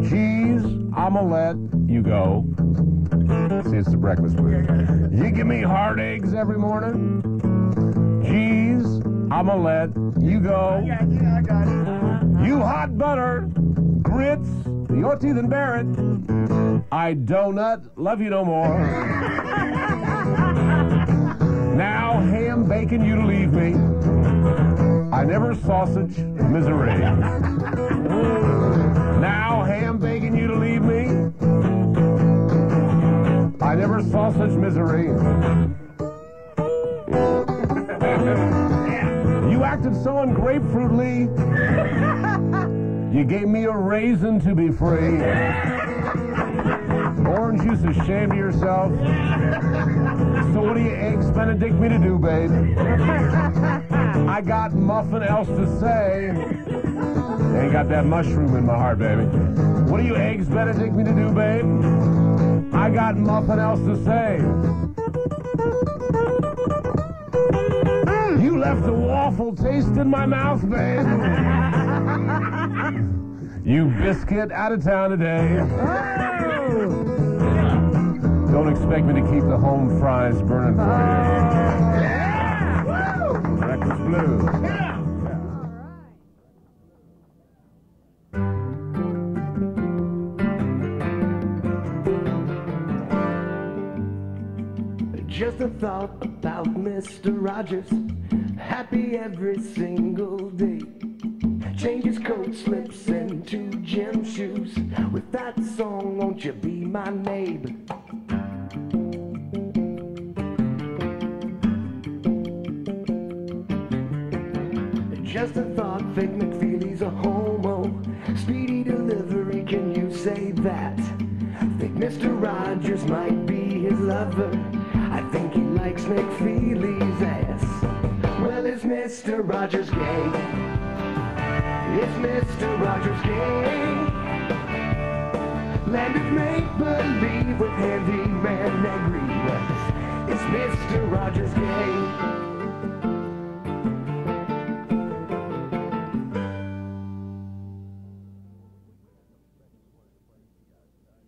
Cheese, I'ma let you go. See, it's the breakfast food. You give me hard eggs every morning. Cheese, I'ma let you go. I got it. You hot butter, grits, your teeth and Barrett. I donut, love you no more. Now ham, bacon, you to leave me. I never sausage misery. Now ham, bacon, you to leave me. I never sausage misery. You acted so ungrapefruitly. You gave me a raisin to be free. Orange juice, ashamed of yourself. So what do you eggs Benedict me to do, babe? I got muffin else to say. Ain't got that mushroom in my heart, baby. What do you eggs Benedict me to do, babe? I got muffin else to say. You left a waffle taste in my mouth, babe. You biscuit out of town today. Don't expect me to keep the home fries burning for you. Breakfast Blues. Just a thought about Mr. Rogers, happy every single day. Changes coat, slips into gym shoes. With that song, won't you be my neighbor? Just a thought, fake McFeely's a homo. Speedy delivery, can you say that? Think Mr. Rogers might be his lover. I think he likes McFeely's ass. Well, is Mr. Rogers gay? Is Mr. Rogers gay? Land of make-believe with handyman Negri. Is Mr. Rogers gay?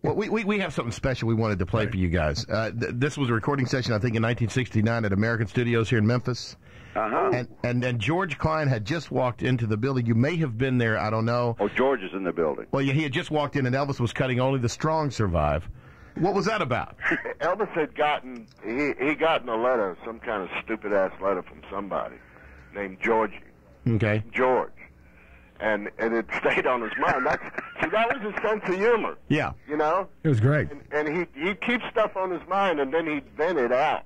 Well, we have something special we wanted to play for you guys. This was a recording session, I think, in 1969 at American Studios here in Memphis. Uh-huh. And George Klein had just walked into the building. You may have been there, I don't know. Oh, George is in the building. Well, yeah, he had just walked in, and Elvis was cutting Only the Strong Survive. What was that about? Elvis had gotten he gotten a letter, some kind of stupid ass letter from somebody named Georgie. Okay. George. And it stayed on his mind. That was his sense of humor. Yeah. You know? It was great. And he'd keep stuff on his mind, and then he'd vent it out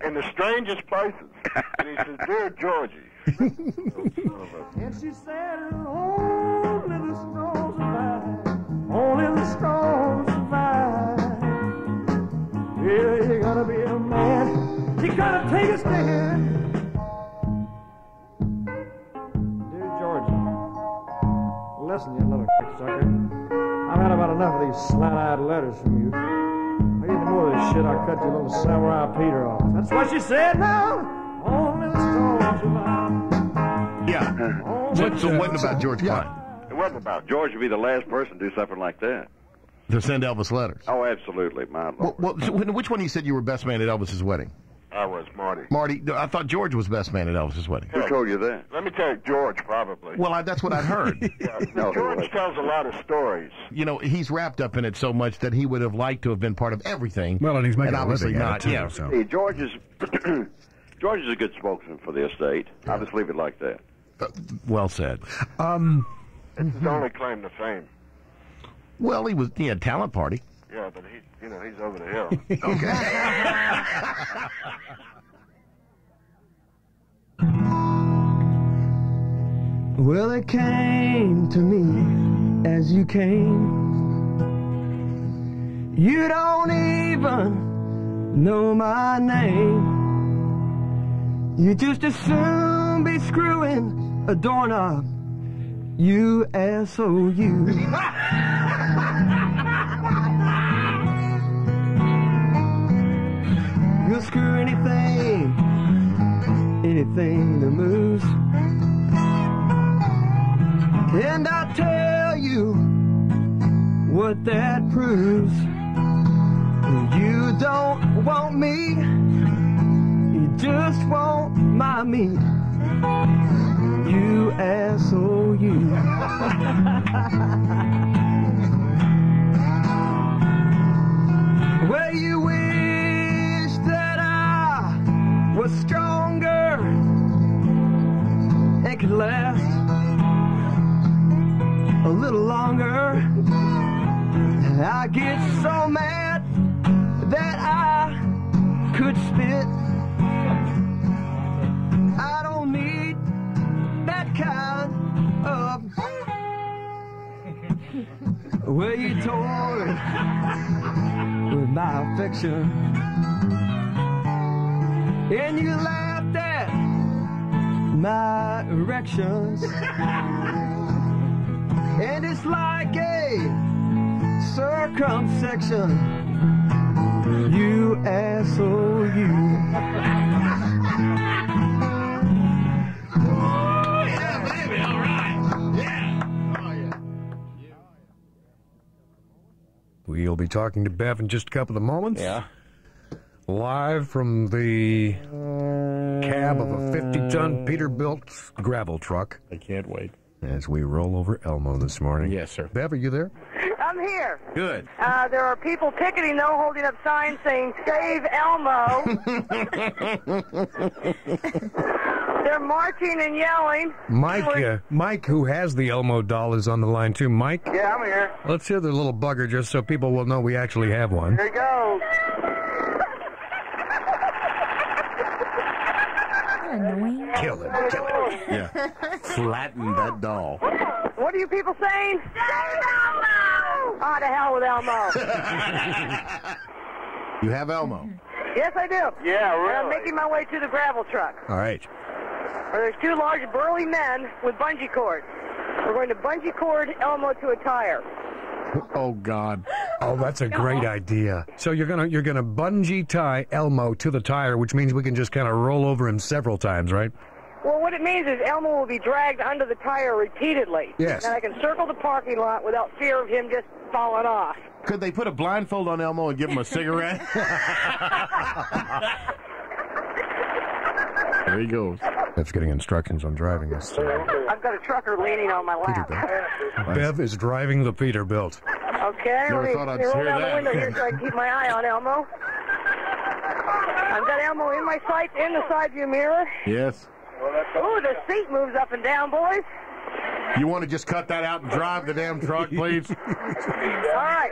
in the strangest places. And he said, "Dear Georgie." And she said, only the strong survive. Only the strong survive. Yeah, you gotta be a man. You gotta take a stand. Dear Georgie, listen, you little sucker. I've had about enough of these slant-eyed letters from you. I get more of this shit, I'll cut your little samurai Peter off. That's what she said now. Only the strong survive. Yeah. So it wasn't about George Klein. It wasn't about George would be the last person to do something like that. To send Elvis letters. Oh, absolutely, my lord. Well, so which one you said you were best man at Elvis's wedding? I was, Marty. Marty, I thought George was best man at Elvis's wedding. Who told you that? Let me tell you, George, probably. Well, that's what I'd heard. George tells a lot of stories. You know, he's wrapped up in it so much that he would have liked to have been part of everything. Well, and he's making obviously a living not. at it, too, Yeah. so. Hey, George is a good spokesman for the estate. I'll just leave it like that. Well said. It's his only claim to fame. Well, he had talent party. Yeah, but he's over the hill. Well, it came to me as you came. You don't even know my name. You just as soon be screwing a doorknob. You asshole, you. You'll screw anything that moves. And I tell you what that proves. You don't want me, you just want my meat. You asshole, you. Well, you wish that I was stronger and could last a little longer. I get so mad that I could spit. I don't need that kind of. Well, you toyed with my affection, and you laughed at my erections. And it's like a circumcision. You asshole, you. Oh, yeah, baby, all right. Yeah. Oh, yeah. We'll be talking to Bev in just a couple of moments. Yeah. Live from the cab of a 50-ton Peterbilt gravel truck. I can't wait. As we roll over Elmo this morning. Yes, sir. Bev, are you there? I'm here. Good. There are people picketing, though, holding up signs saying, "Save Elmo." They're marching and yelling. Mike, who has the Elmo doll, is on the line, too. Mike? Yeah, I'm here. Let's hear the little bugger just so people will know we actually have one. Here he goes. Annoying. Kill it. Yeah. Flatten that doll. What are you people saying? Save Elmo! Ah, to hell with Elmo. You have Elmo. Yes, I do. Yeah, really. And I'm making my way to the gravel truck, All right. where there's two large burly men with bungee cords. We're going to bungee cord Elmo to a tire. Oh, God. Oh, that's a great idea. So you're gonna bungee tie Elmo to the tire, which means we can just kind of roll over him several times, right? Well, what it means is Elmo will be dragged under the tire repeatedly. Yes. And I can circle the parking lot without fear of him just falling off. Could they put a blindfold on Elmo and give him a cigarette? There he goes. That's getting instructions on driving this. I've got a trucker leaning on my lap. Bev is driving the Peterbilt. Okay, Never let me thought I'd roll hear down the that. window here so I can keep my eye on Elmo. I've got Elmo in my sights in the side view mirror. Yes. Ooh, the seat moves up and down, boys. You want to just cut that out and drive the damn truck, please? All right.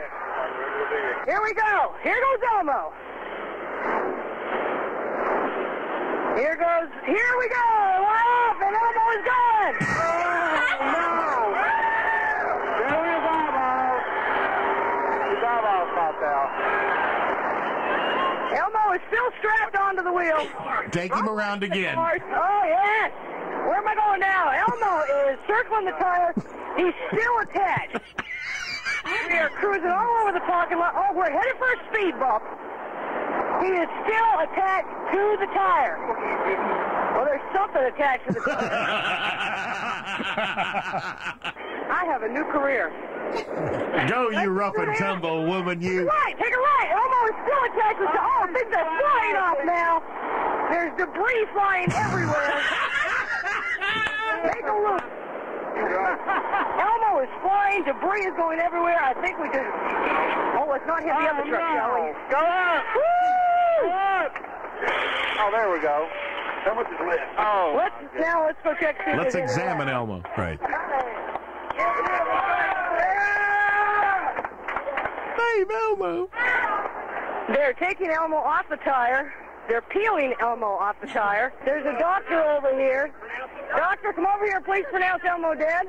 Here we go. Here goes Elmo. Here we go. We're off, and Elmo is gone. Oh, no. There is Elmo. He's almost popped out. Elmo is still strapped onto the wheel. Take him around again. Oh, yes. Where am I going now? Elmo is circling the tire. He's still attached. We are cruising all over the parking lot. Oh, we're headed for a speed bump. He is still attached to the tire. Well, there's something attached to the tire. I have a new career. Go, you rough and tumble woman, you. Right, take a right. Elmo is still attached to the tire. Oh, things are flying off now. There's debris flying everywhere. Take a look. Elmo is flying. Debris is going everywhere. I think we just... Oh, let's not hit the other truck, shall we? Go up! Woo! Go up! Oh, there we go. How much is left? Oh. Let's go check. Let's examine Elmo. Right. Save Elmo. They're taking Elmo off the tire. They're peeling Elmo off the tire. There's a doctor over here. Doctor, come over here. Please pronounce Elmo dead.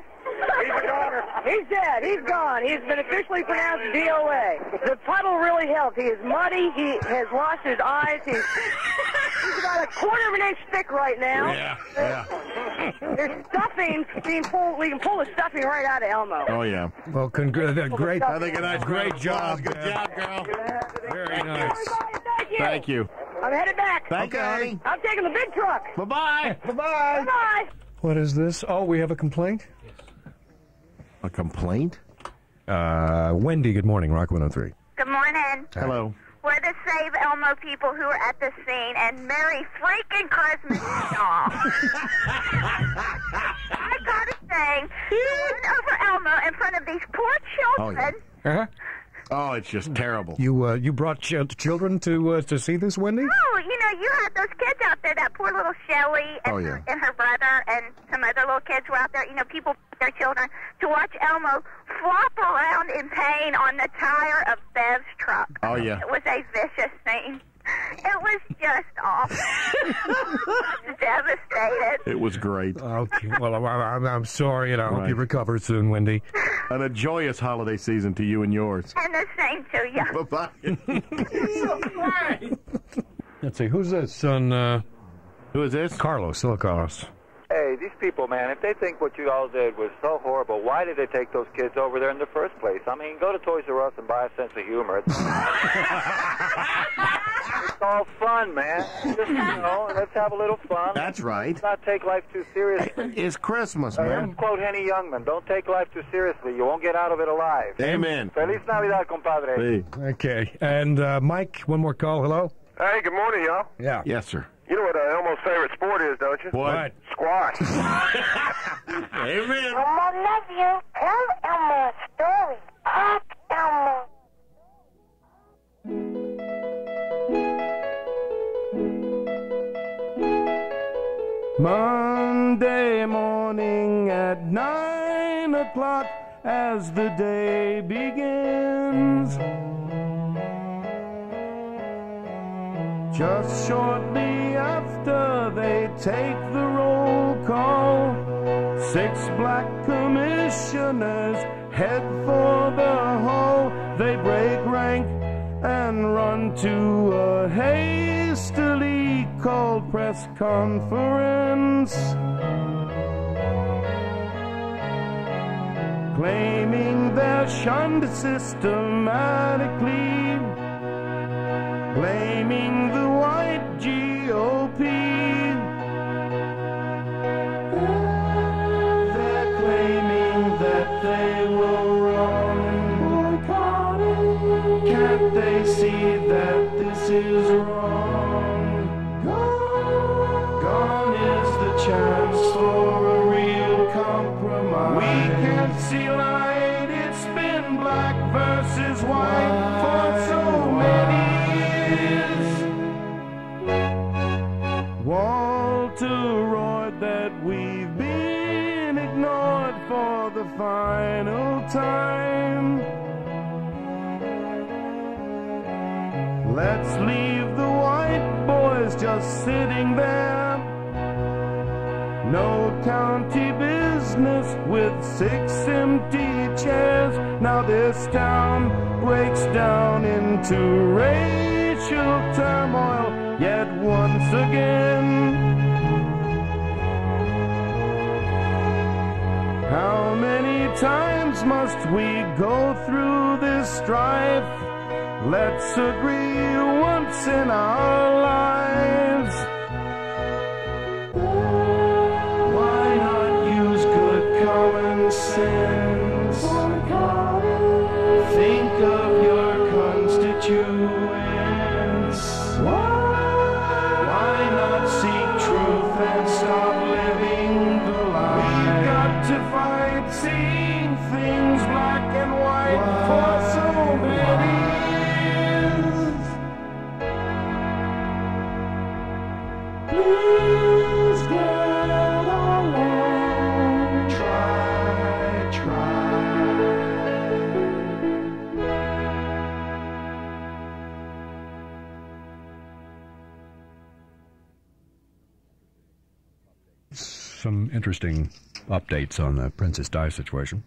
He's dead. He's gone. He's been officially pronounced DOA. The puddle really helped. He is muddy. He has lost his eyes. He's about a quarter of an inch thick right now. Yeah. There's stuffing being pulled. We can pull the stuffing right out of Elmo. Oh, yeah. Well, great. I think that's great job. Good job, girl. Very nice. Thank you. I'm headed back. Thank you, honey. I'm taking the big truck. Bye-bye. Bye-bye. Bye-bye. What is this? Oh, we have a complaint? A complaint? Wendy, good morning. Rock 103. Good morning. Hello. We're the Save Elmo people who are at the scene, and Merry freaking Christmas to y'all. I gotta say, going over Elmo in front of these poor children. Uh-huh. Oh, it's just terrible. You brought children to see this, Wendy? Oh, you know, you had those kids out there, that poor little Shelley and, and her brother and some other little kids were out there, you know, people brought their children to watch Elmo flop around in pain on the tire of Bev's truck. Oh, yeah. It was a vicious scene. It was just awful. I was devastated. It was great. Okay. Well, I'm sorry, and I hope you recover soon, Wendy. And a joyous holiday season to you and yours. And the same to you. Bye-bye. Let's see, who's this on... Who is this? Carlos. Hello, Carlos. Hey, these people, man, if they think what you all did was so horrible, why did they take those kids over there in the first place? I mean, go to Toys R Us and buy a sense of humor. It's all fun, man. Just, you know, let's have a little fun. That's right. Let's not take life too seriously. It's Christmas, man. Quote Henny Youngman, don't take life too seriously. You won't get out of it alive. Amen. Feliz Navidad, compadre. Hey. Okay, and Mike, one more call. Hello? Hey, good morning, y'all. Yeah. Yes, sir. You know what Elmo's favorite sport is, don't you? What? Squash. Amen. Elmo love you. Tell Elmo a story. Talk, Elmo. Monday morning at 9 o'clock as the day begins. Just shortly after they take the roll call, 6 black commissioners head for the hall. They break rank and run to a hastily called press conference, claiming they're shunned systematically, blaming the white GOP. They're claiming that they were wrong. Can't they see that this is wrong? Gone is the chance for a real compromise. We can't see light, it's been black versus white for so many years. Walter roared that we've been ignored for the final time. Let's leave the white boys just sitting there. No county business with 6 empty chairs. Now this town breaks down into racial turmoil yet once again. How many times must we go through this strife? Let's agree once in our lives. Why not use good common sense? Think of your constituents. Why not some interesting updates on the Princess Di situation.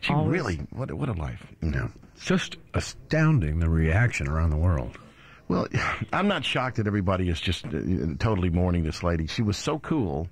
She really, what a life. Yeah. It's just astounding, the reaction around the world. Well, I'm not shocked that everybody is just totally mourning this lady. She was so cool,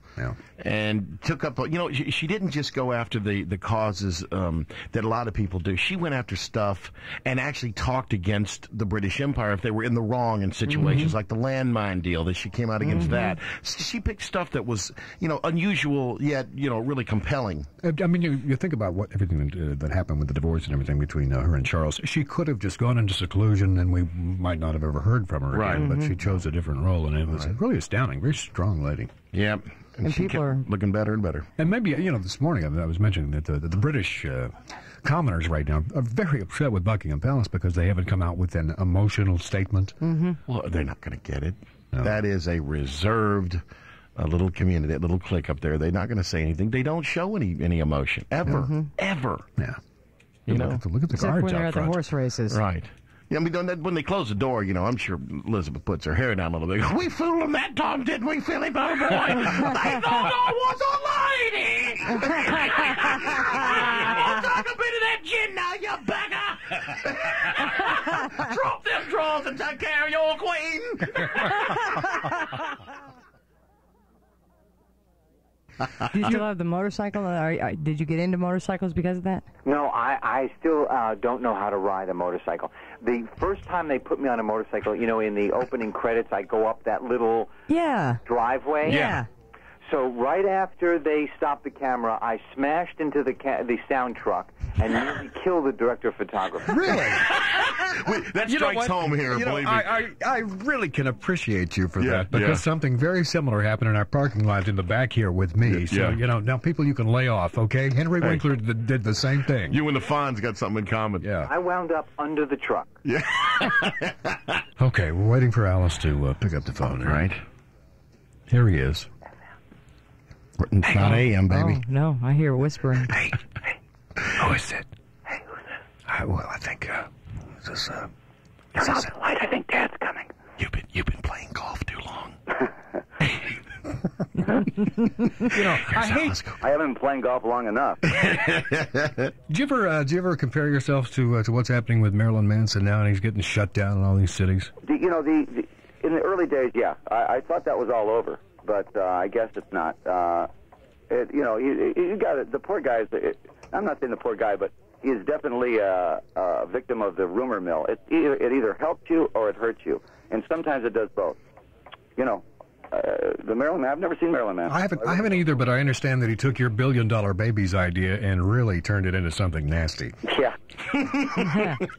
and took up. She didn't just go after the causes that a lot of people do. She went after stuff and actually talked against the British Empire if they were in the wrong in situations like the landmine deal. That she came out against that. She picked stuff that was unusual yet really compelling. I mean, you think about everything that happened with the divorce and everything between her and Charles. She could have just gone into seclusion, and we might not have ever heard from her again, but she chose a different role, and it was really astounding. Very strong lady. Yeah. And she people kept looking better and better. And maybe, this morning I was mentioning that the British commoners right now are very upset with Buckingham Palace because they haven't come out with an emotional statement. Well, they're not going to get it. No. That is a reserved little community, that little clique up there. They're not going to say anything. They don't show any emotion. Ever. Ever. Yeah. Look at the Except guards when they're out at the front. horse races. Right. Yeah, I mean, when they close the door, I'm sure Elizabeth puts her hair down a little bit. We fooled them that time, didn't we, Philly, boy? They thought I was a lady! Talk a bit of that gin now, you beggar! Drop them drawers and take care of your queen! Do you still have the motorcycle? Did you get into motorcycles because of that? No, I still don't know how to ride a motorcycle. The first time they put me on a motorcycle, in the opening credits, I go up that little driveway. Yeah. So right after they stopped the camera, I smashed into the sound truck and nearly killed the director of photography. Really? That strikes home here, believe me. I really can appreciate you for that, because something very similar happened in our parking lot in the back here with me. So, now people you can lay off, okay? Henry Winkler did the same thing. You and the Fonz got something in common. Yeah. I wound up under the truck. Yeah. Okay, we're waiting for Alice to pick up the phone. Right. Here he is. It's not AM, baby. Oh, no, I hear whispering. Hey, who is it? Hey, who's that? I think, is this, Turn off the light, I think Dad's coming. You've been playing golf too long. I haven't been playing golf long enough. Do you ever compare yourself to what's happening with Marilyn Manson now, and he's getting shut down in all these cities? In the early days, I thought that was all over. But I guess it's not. You got it. The poor guy I'm not saying the poor guy, but he is definitely a victim of the rumor mill. It either helped you or it hurt you, and sometimes it does both. The Marilyn Man. I've never seen Marilyn Man. I haven't either, but I understand that he took your $1 billion babies idea and really turned it into something nasty. Yeah.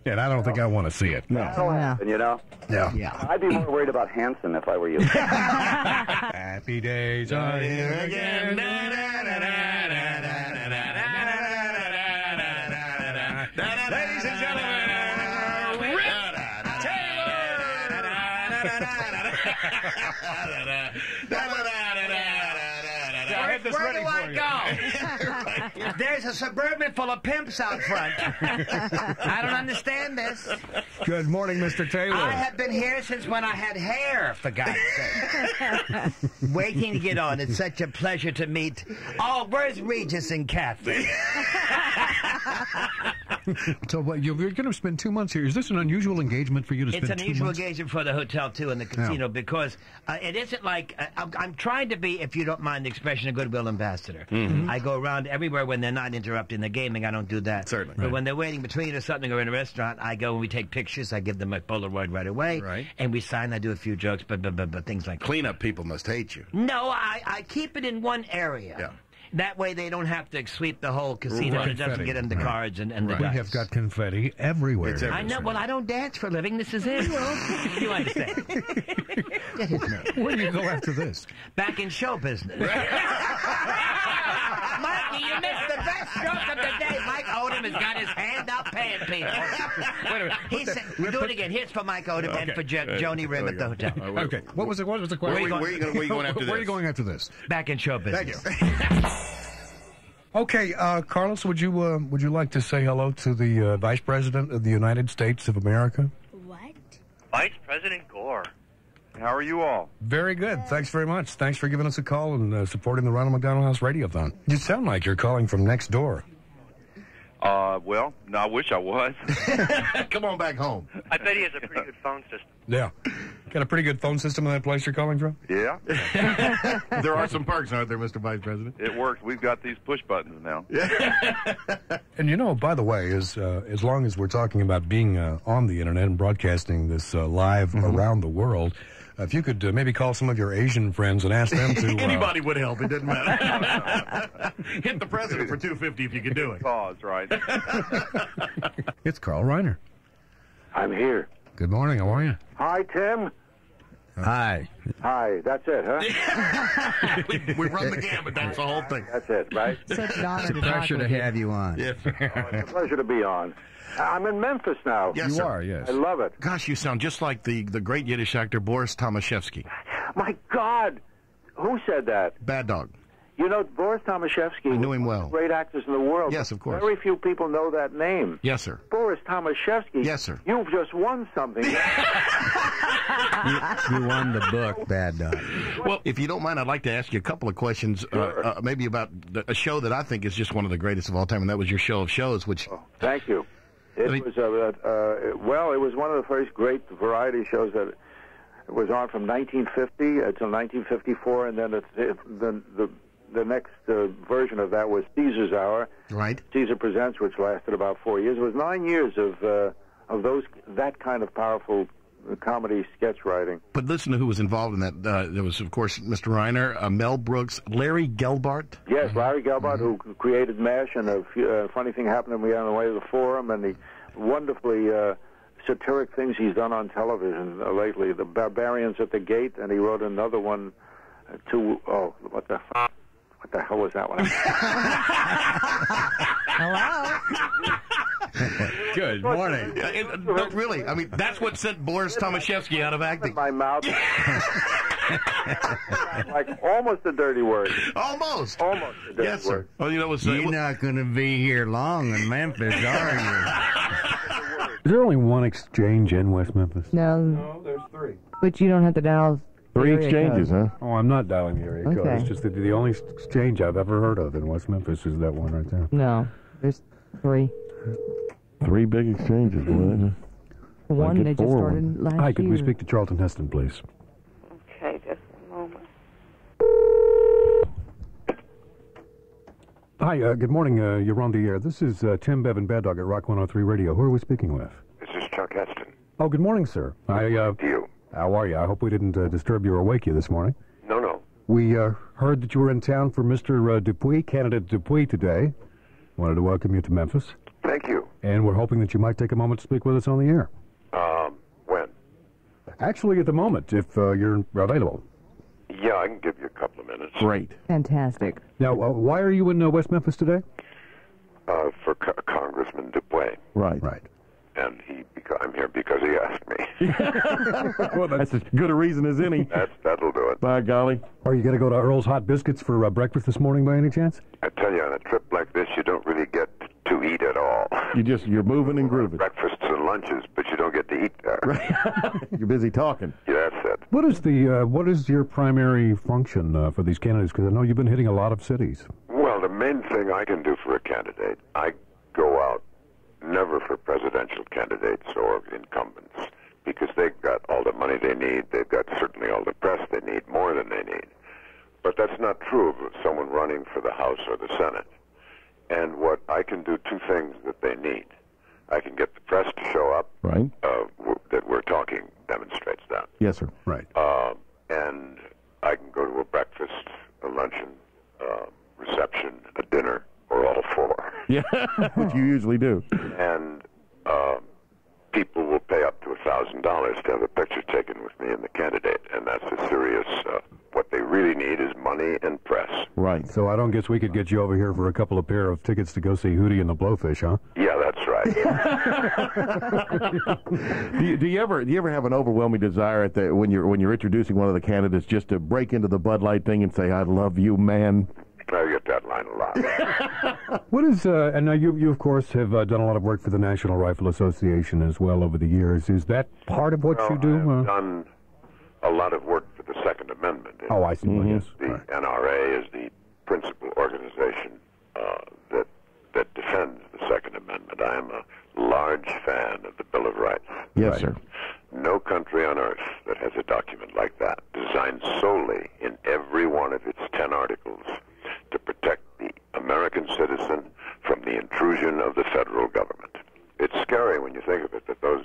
And I don't think I want to see it. No. That'll happen, Yeah. I'd be more worried about Hanson if I were you. Happy days are here again. Ladies and gentlemen, Rip Where do I go? There's a Suburban full of pimps out front. I don't understand this. Good morning, Mr. Taylor. I have been here since when I had hair, for God's sake. Waiting to get on. It's such a pleasure to meet. Oh, where's Regis and Kathy? So you're going to spend 2 months here. Is this an unusual engagement for you to spend 2 months? It's an unusual engagement for the hotel, too, and the casino, because it isn't like... I'm trying to be, if you don't mind the expression, a goodwill ambassador. I go around everywhere when they're not interrupting the gaming. I don't do that. Certainly. But when they're waiting between or something or in a restaurant, I go and we take pictures. I give them a Polaroid right away. Right. And we sign. I do a few jokes, but things like that. Cleanup people must hate you. No, I keep it in one area. Yeah. That way they don't have to sweep the whole casino and it doesn't get in the cards and the We dice. have got confetti everywhere. I know. Well, I don't dance for a living. This is it. You understand? Where do you go after this? Back in show business. Mikey, you missed the best joke of the day. Mike Odom has got his hand up paying people. Wait a minute. He said, do it again. Here's for Mike Odom and for Joni Rim at the hotel. Okay. What was the question? Where are you going after this? Where are you going after this? Back in show business. Thank you. Okay, Carlos, would you like to say hello to the Vice President of the United States of America? What? Vice President Gore. How are you all? Very good. Thanks very much. Thanks for giving us a call and supporting the Ronald McDonald House Radiothon. You sound like you're calling from next door. Well, no, I wish I was. Come on back home. I bet he has a pretty good phone system. Yeah. Got a pretty good phone system in that place you're calling from? Yeah. There are some perks, aren't there, Mr. Vice President? It works. We've got these push buttons now. And you know, by the way, as long as we're talking about being on the internet and broadcasting this live around the world, if you could maybe call some of your Asian friends and ask them to... Anybody would help. It doesn't matter. Hit the president for $250 if you could do it. Cause, right. It's Carl Reiner. I'm here. Good morning. How are you? Hi, Tim. Hi. Hi. That's it, huh? we run the gamut. That's the whole thing. That's it, right? Such an honor to Pleasure to have you on. Yes. It's a pleasure to be on. I'm in Memphis now. Yes, You sir. are, yes. I love it. Gosh, you sound just like the great Yiddish actor Boris Tomaszewski. My God. Who said that? Bad Dog. You know, Boris Tomaszewski. I knew him well. One of the great actors in the world. Yes, of course. Very few people know that name. Yes, sir. Boris Tomaszewski. Yes, sir. You've just won something. You won the book, Bad Dog. Well, if you don't mind, I'd like to ask you a couple of questions, maybe about a show that I think is just one of the greatest of all time, and that was your show of shows, which... Oh, thank you. It was, it was one of the first great variety shows that was on from 1950 until 1954, and then the next version of that was Caesar's Hour. Right. Caesar Presents, which lasted about 4 years. It was 9 years of that kind of powerful comedy sketch writing. But listen to who was involved in that. There was, of course, Mr. Reiner, Mel Brooks, Larry Gelbart. Yes, Larry Gelbart, who created MASH, and a funny thing happened to me on the way to the Forum, and the wonderfully satiric things he's done on television lately. The Barbarians at the Gate, and he wrote another one, what the hell was that one? Hello? Good morning. No, really, I mean, that's what sent Boris Tomaszewski out of acting. My mouth. Like almost a dirty word. Almost. Almost a dirty Yes, sir. word. Well, you know, You're not going to be here long in Memphis, are you? Is there only one exchange in West Memphis? No, there's three. but you don't have to dial... Three area exchanges, code. huh? Oh, I'm not dialing the area code. Okay. It's just that the only exchange I've ever heard of in West Memphis is that one right there. No, there's three. Three big exchanges, boy. One that just started last year. Hi, could we speak to Charlton Heston, please? Okay, just a moment. Hi, good morning. You're on the air. This is Tim Bevan, Bad Dog at Rock 103 Radio. Who are we speaking with? This is Chuck Heston. Oh, good morning, sir. You. How are you? I hope we didn't disturb you or wake you this morning. No. We heard that you were in town for Mr. Dupuis, candidate Dupuis, today. Wanted to welcome you to Memphis. Thank you. And we're hoping that you might take a moment to speak with us on the air. When? Actually, at the moment, if you're available. Yeah, I can give you a couple of minutes. Great. Fantastic. Now, why are you in West Memphis today? For Congressman Dupuis. Right. And I'm here because he asked me. Well, that's as good a reason as any. That'll do it. By golly. Are you going to go to Earl's Hot Biscuits for breakfast this morning by any chance? I tell you, on a trip like this, you don't really get to eat at all. You're moving and grooving. Breakfasts and lunches, but you don't get to eat there. You're busy talking. Yeah, that's it. What is your primary function for these candidates? Because I know you've been hitting a lot of cities. Well, the main thing I can do for a candidate, I go out never for presidential candidates or incumbents, because they've got all the money they need, they've got certainly all the press they need, more than they need. But that's not true of someone running for the House or the Senate. And what I can do, two things that they need. I can get the press to show up. Right. That we're talking demonstrates that. Yes, sir. Right. And I can go to a breakfast, a luncheon, reception, a dinner, or all four. Yeah, which you usually do. And people will pay up to $1,000 to have a picture taken with me and the candidate, and that's a serious. What they really need is money and press. Right. So I don't guess we could get you over here for a couple of pair of tickets to go see Hootie and the Blowfish, huh? Yeah, that's right. do you ever have an overwhelming desire when you're introducing one of the candidates just to break into the Bud Light thing and say, "I love you, man"? I get that line a lot. What is, and now you of course have done a lot of work for the National Rifle Association as well over the years. Is that part of what you do? I've done a lot of work for the Second Amendment. Oh, I see. Yes. The NRA is the principal organization that defends the Second Amendment. I am a large fan of the Bill of Rights. Yes, sir. No country on earth that has a document like that, designed solely in every one of its 10 articles to protect the American citizen from the intrusion of the federal government. It's scary when you think of it, that those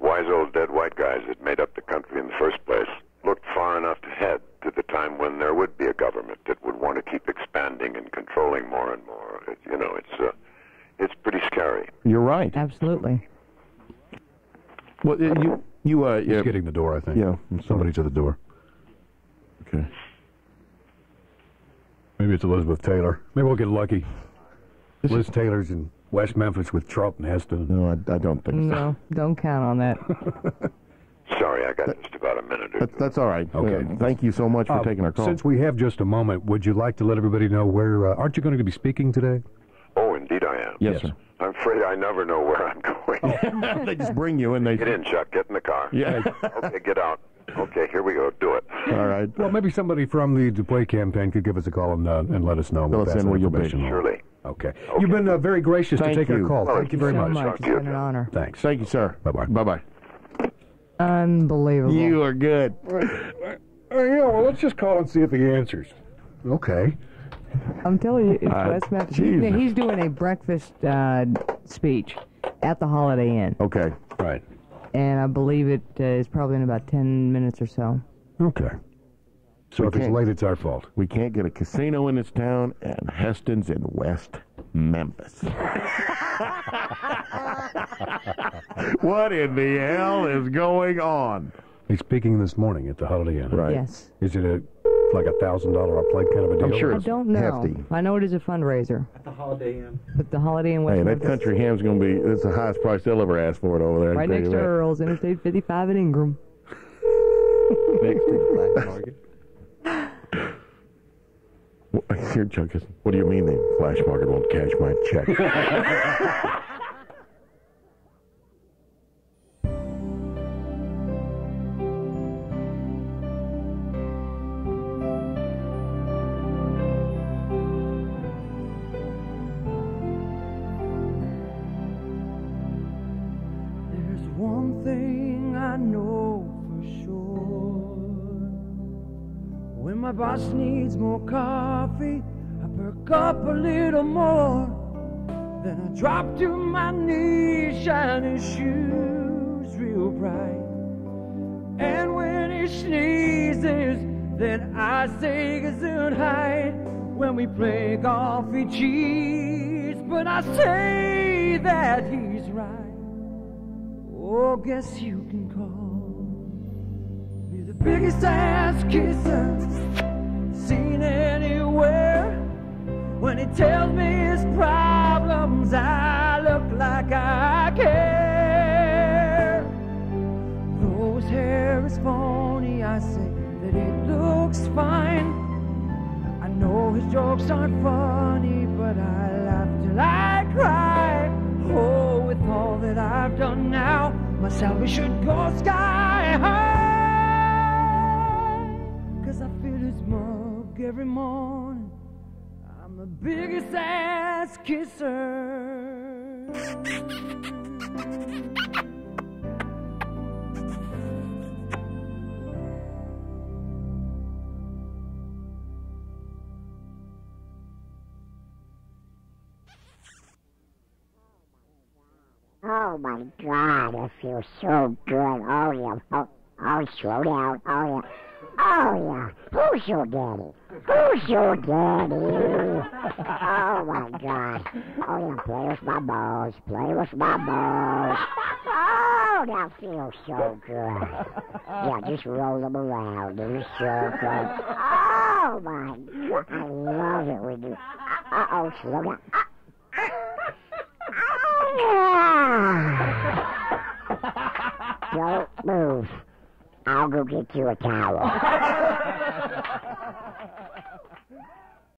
wise old dead white guys that made up the country in the first place looked far enough ahead to the time when there would be a government that would want to keep expanding and controlling more and more. It's pretty scary. You're right. Absolutely. Well, He's getting the door, I think. Yeah. Somebody's at the door. Okay. Maybe it's Elizabeth Taylor. Maybe we'll get lucky. Liz Taylor's in West Memphis with Charlton Heston. No, I don't think so. No, don't count on that. Sorry, I got just about a minute or two. That's all right. Okay. Thank you so much for taking our call. Since we have just a moment, would you like to let everybody know where... aren't you going to be speaking today? Oh, indeed I am. Yes, sir. I'm afraid I never know where I'm going. They just bring you and they... Get in, Chuck. Get in the car. Yeah. Okay, get out. Okay, here we go. Do it. All right. Well, maybe somebody from the DuPuy campaign could give us a call and let us know. Fill us in where you'll be. Surely. Okay. You've been very gracious to take our call. Well, Thank you very much. It's been an honor. Thanks. Thank you, sir. Bye-bye. Bye-bye. Unbelievable. You are good. Yeah, well, let's just call and see if he answers. Okay. I'm telling you, it's West Memphis. Jesus. He's doing a breakfast speech at the Holiday Inn. Okay. Right. And I believe it is probably in about 10 minutes or so. Okay. So if it's late, it's our fault. We can't get a casino in this town, and Heston's in West Memphis. What in the hell is going on? He's speaking this morning at the Holiday Inn. Right. Yes. Is it like $1,000 a plate kind of a deal? I'm sure I it's don't know. hefty. I know it is a fundraiser. At the Holiday Inn. But the Holiday Inn West Hey, that Memphis. country ham's going to be, it's the highest price they'll ever ask for it over there. Right next to Earl's, Interstate 55 in Ingram. Next to the Black Market. Here, Chuck, what do you mean the Flash Market won't cash my check? There's one thing I know for sure. When my boss needs more coffee, I perk up a little more. Then I drop to my knees, shine his shoes real bright. And when he sneezes, then I say Gesundheit. When we play golf, he cheats, but I say that he's right. Oh, guess you can call me the biggest ass kisser seen anywhere. When he tells me his problems, I look like I care. Though his hair is phony, I say that it looks fine. I know his jokes aren't funny, but I laugh till I cry. Oh, with all that I've done now, my salary should go sky high. 'Cause I fill his mug every morning. I'm the biggest ass kisser. Oh my God, I feel so good. Oh yeah. Oh, slow down. Oh yeah. Oh yeah. Who's your daddy? Who's your daddy? Oh my God. Oh yeah, play with my balls. Play with my balls. Oh, that feels so good. Yeah, just roll them around in a circle. Oh my God, I love it when you. Uh-oh, slow down. Don't move. I'll go get you a towel.